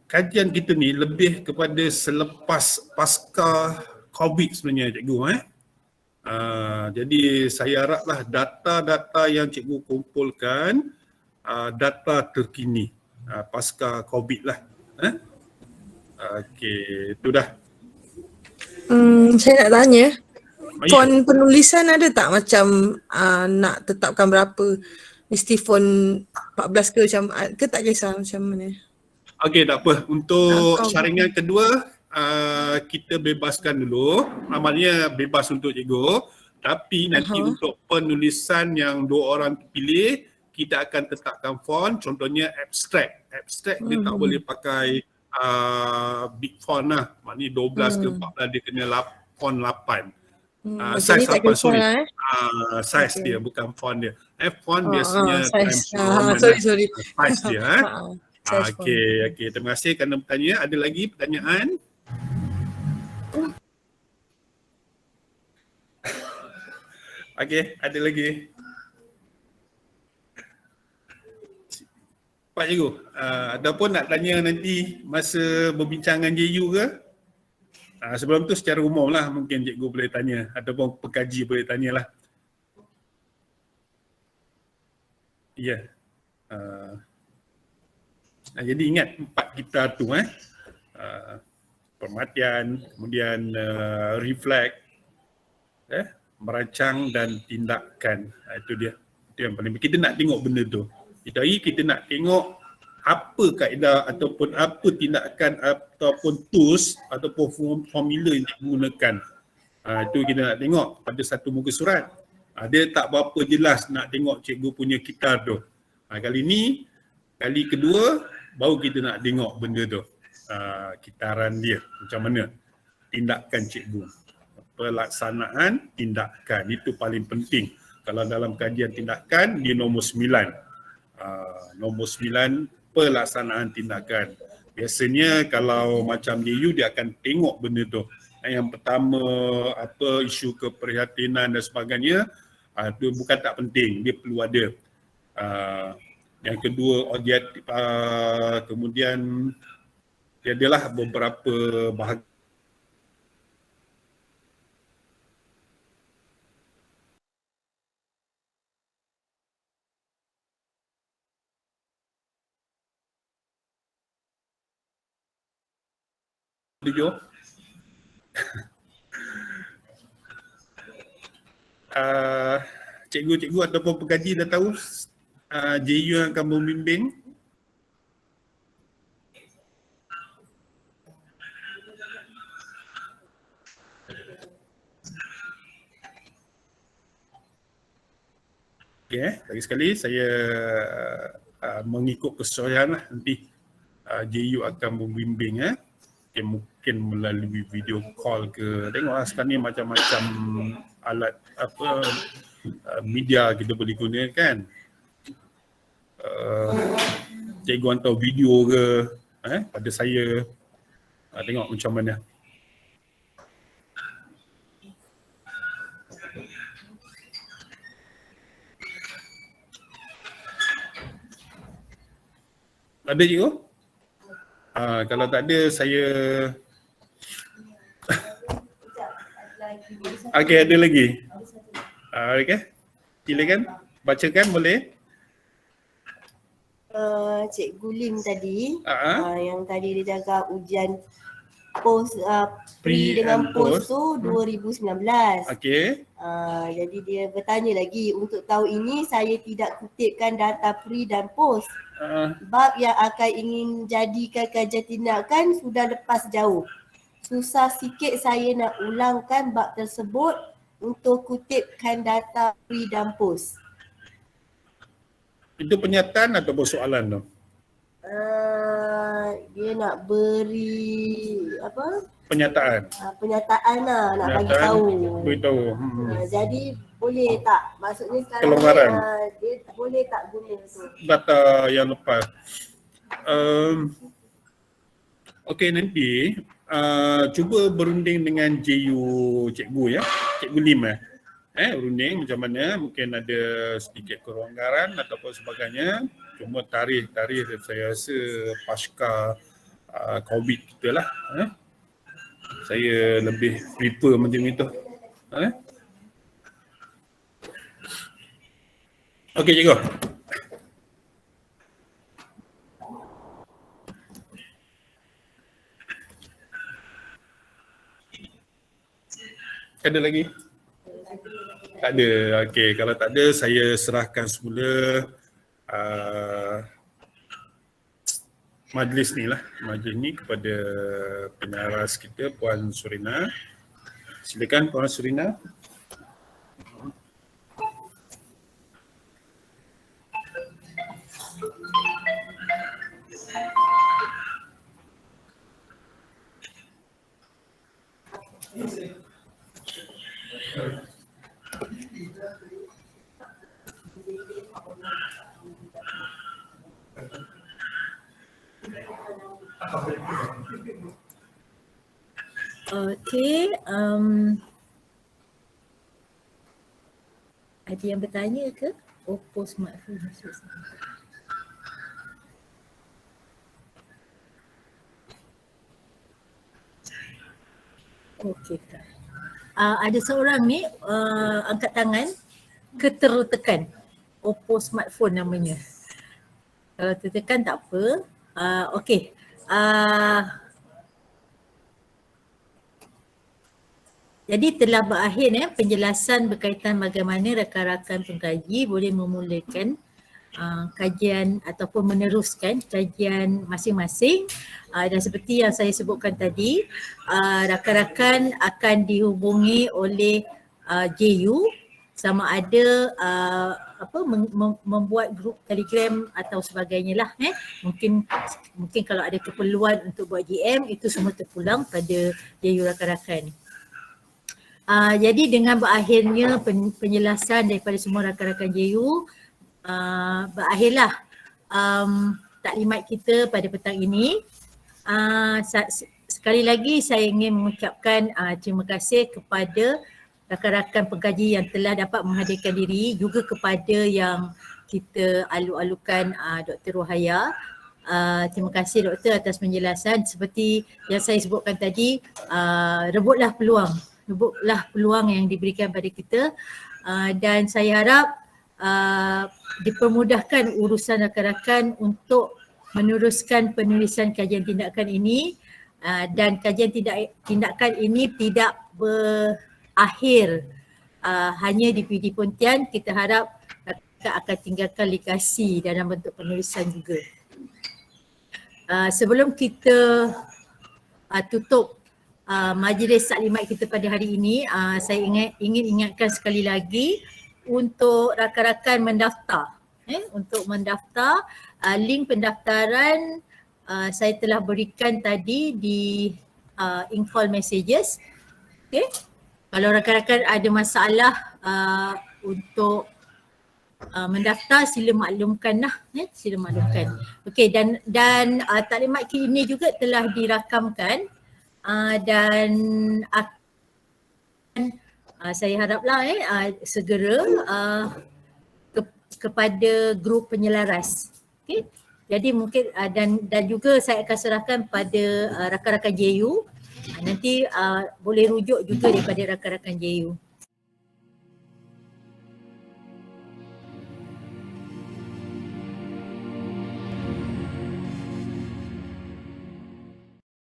kajian kita ni lebih kepada selepas pasca COVID sebenarnya cikgu. Jadi saya haraplah data-data yang cikgu kumpulkan data terkini pasca COVID lah. Okey, itu dah. Saya nak tanya, font penulisan ada tak macam nak tetapkan berapa? Mesti font 14 ke macam ke tak kisah macam mana? Okey, tak apa. Untuk saringan kedua, kita bebaskan dulu. Maknanya bebas untuk cikgu. Tapi nanti untuk penulisan yang 2 orang pilih, kita akan tetapkan font. Contohnya abstract. Abstract dia tak boleh pakai big font lah. Maknanya 12 ke 14 dia kena font 8. Size apa? Sorry. Size dia, bukan font dia. Font biasanya Times Roman. Sorry. Size dia. Okey. Terima kasih kerana bertanya. Ada lagi pertanyaan? Okey, ada lagi. Pak Cikgu, ada pun nak tanya nanti masa berbincangan JU ke? Sebelum tu secara umum lah mungkin cikgu boleh tanya ataupun pengkaji boleh tanyalah. Ya. Jadi ingat 4 kita tu perhatian, kemudian reflect, merancang dan tindakan. Itu dia. Itu yang paling kita nak tengok benda tu. Kita nak tengok apa kaedah ataupun apa tindakan ataupun tools ataupun formula yang digunakan. Itu kita nak tengok pada satu muka surat. Dia tak berapa jelas nak tengok cikgu punya kitar tu. Kali kedua baru kita nak tengok benda tu. Kitaran dia macam mana tindakan cikgu. Pelaksanaan tindakan itu paling penting. Kalau dalam kajian tindakan dia nombor 9. Nombor 9 pelaksanaan tindakan. Biasanya kalau macam JU dia akan tengok benda tu. Yang pertama isu keprihatinan dan sebagainya, itu bukan tak penting, dia perlu ada. Yang kedua objektif, kemudian dia adalah beberapa bahagian cikgu-cikgu ataupun pengkaji dah tahu JU yang akan membimbing. Okey, lagi sekali saya mengikut kesesuaian lah nanti JU akan membimbing mungkin melalui video call ke. Tengoklah sekarang ni macam-macam alat media kita boleh gunakan. Cikgu hantar video ke pada saya. Tengok macam mana. Ada cikgu? Kalau tak ada saya okey, ada lagi. Okey. Silakan bacakan boleh. Cikgu Lim tadi Ah, yang tadi dia jaga ujian post Pre pre dengan and post. post tu 2019. Okey. Jadi dia bertanya lagi, untuk tahun ini saya tidak kutipkan data pre dan post. Bab yang akan ingin jadikan kajian tindakan sudah lepas jauh. Susah sikit saya nak ulangkan bab tersebut untuk kutipkan data pre dan post. Itu pernyataan ataupun soalan tu? Dia nak beri apa? Pernyataan. Penyataan lah, nak bagi Pernyataan, tahu. beritahu. Jadi boleh tak? Maksudnya sekarang Kelonggaran. dia boleh tak guna tu? Data yang lepas. Okey, nanti cuba berunding dengan JU cikgu ya. Cikgu Lim runding macam mana, mungkin ada sedikit kelonggaran ataupun sebagainya. Cuma tarikh saya rasa pasca COVID kita lah. Saya lebih prefer macam itu. Okey cikgu. Ada lagi? Tak ada. Okey, kalau tak ada saya serahkan semula majlis ni kepada penyaras kita Puan Surina. Silakan Puan Surina. Okey, ada yang bertanya ke? Oppo smartphone. Okey. Ada seorang ni angkat tangan, keterutekan. Oppo smartphone namanya. Kalau tertekan tak apa. Okey. Jadi telah berakhir penjelasan berkaitan bagaimana rakan-rakan pengkaji boleh memulakan kajian ataupun meneruskan kajian masing-masing. Dan seperti yang saya sebutkan tadi, rakan-rakan akan dihubungi oleh JU sama ada membuat grup Telegram atau sebagainya lah. Mungkin kalau ada keperluan untuk buat GM, itu semua terpulang pada JU rakan-rakan. Jadi dengan berakhirnya penjelasan daripada semua rakan-rakan JU, berakhirlah taklimat kita pada petang ini. Sekali lagi saya ingin mengucapkan terima kasih kepada rakan-rakan pengkaji yang telah dapat menghadirkan diri, juga kepada yang kita alu-alukan Dr. Rohaya. Terima kasih Doktor atas penjelasan. Seperti yang saya sebutkan tadi, rebutlah peluang yang diberikan pada kita, dan saya harap dipermudahkan urusan rakan-rakan untuk meneruskan penulisan kajian tindakan ini, dan kajian tindakan ini tidak berakhir hanya di PD Pontian. Kita harap rakan akan tinggalkan legasi dalam bentuk penulisan juga. Sebelum kita tutup majlis taklimat kita pada hari ini, saya ingin ingatkan sekali lagi untuk rakan-rakan mendaftar. Untuk mendaftar, link pendaftaran saya telah berikan tadi di in-call messages. Okay. Kalau rakan-rakan ada masalah untuk mendaftar, sila maklumkanlah. Sila maklumkan. Okay, dan taklimat ini juga telah dirakamkan. Dan akan saya haraplah segera kepada grup penyelaras. Okay. Jadi mungkin dan juga saya akan serahkan pada rakan-rakan JU. Nanti boleh rujuk juga daripada rakan-rakan JU.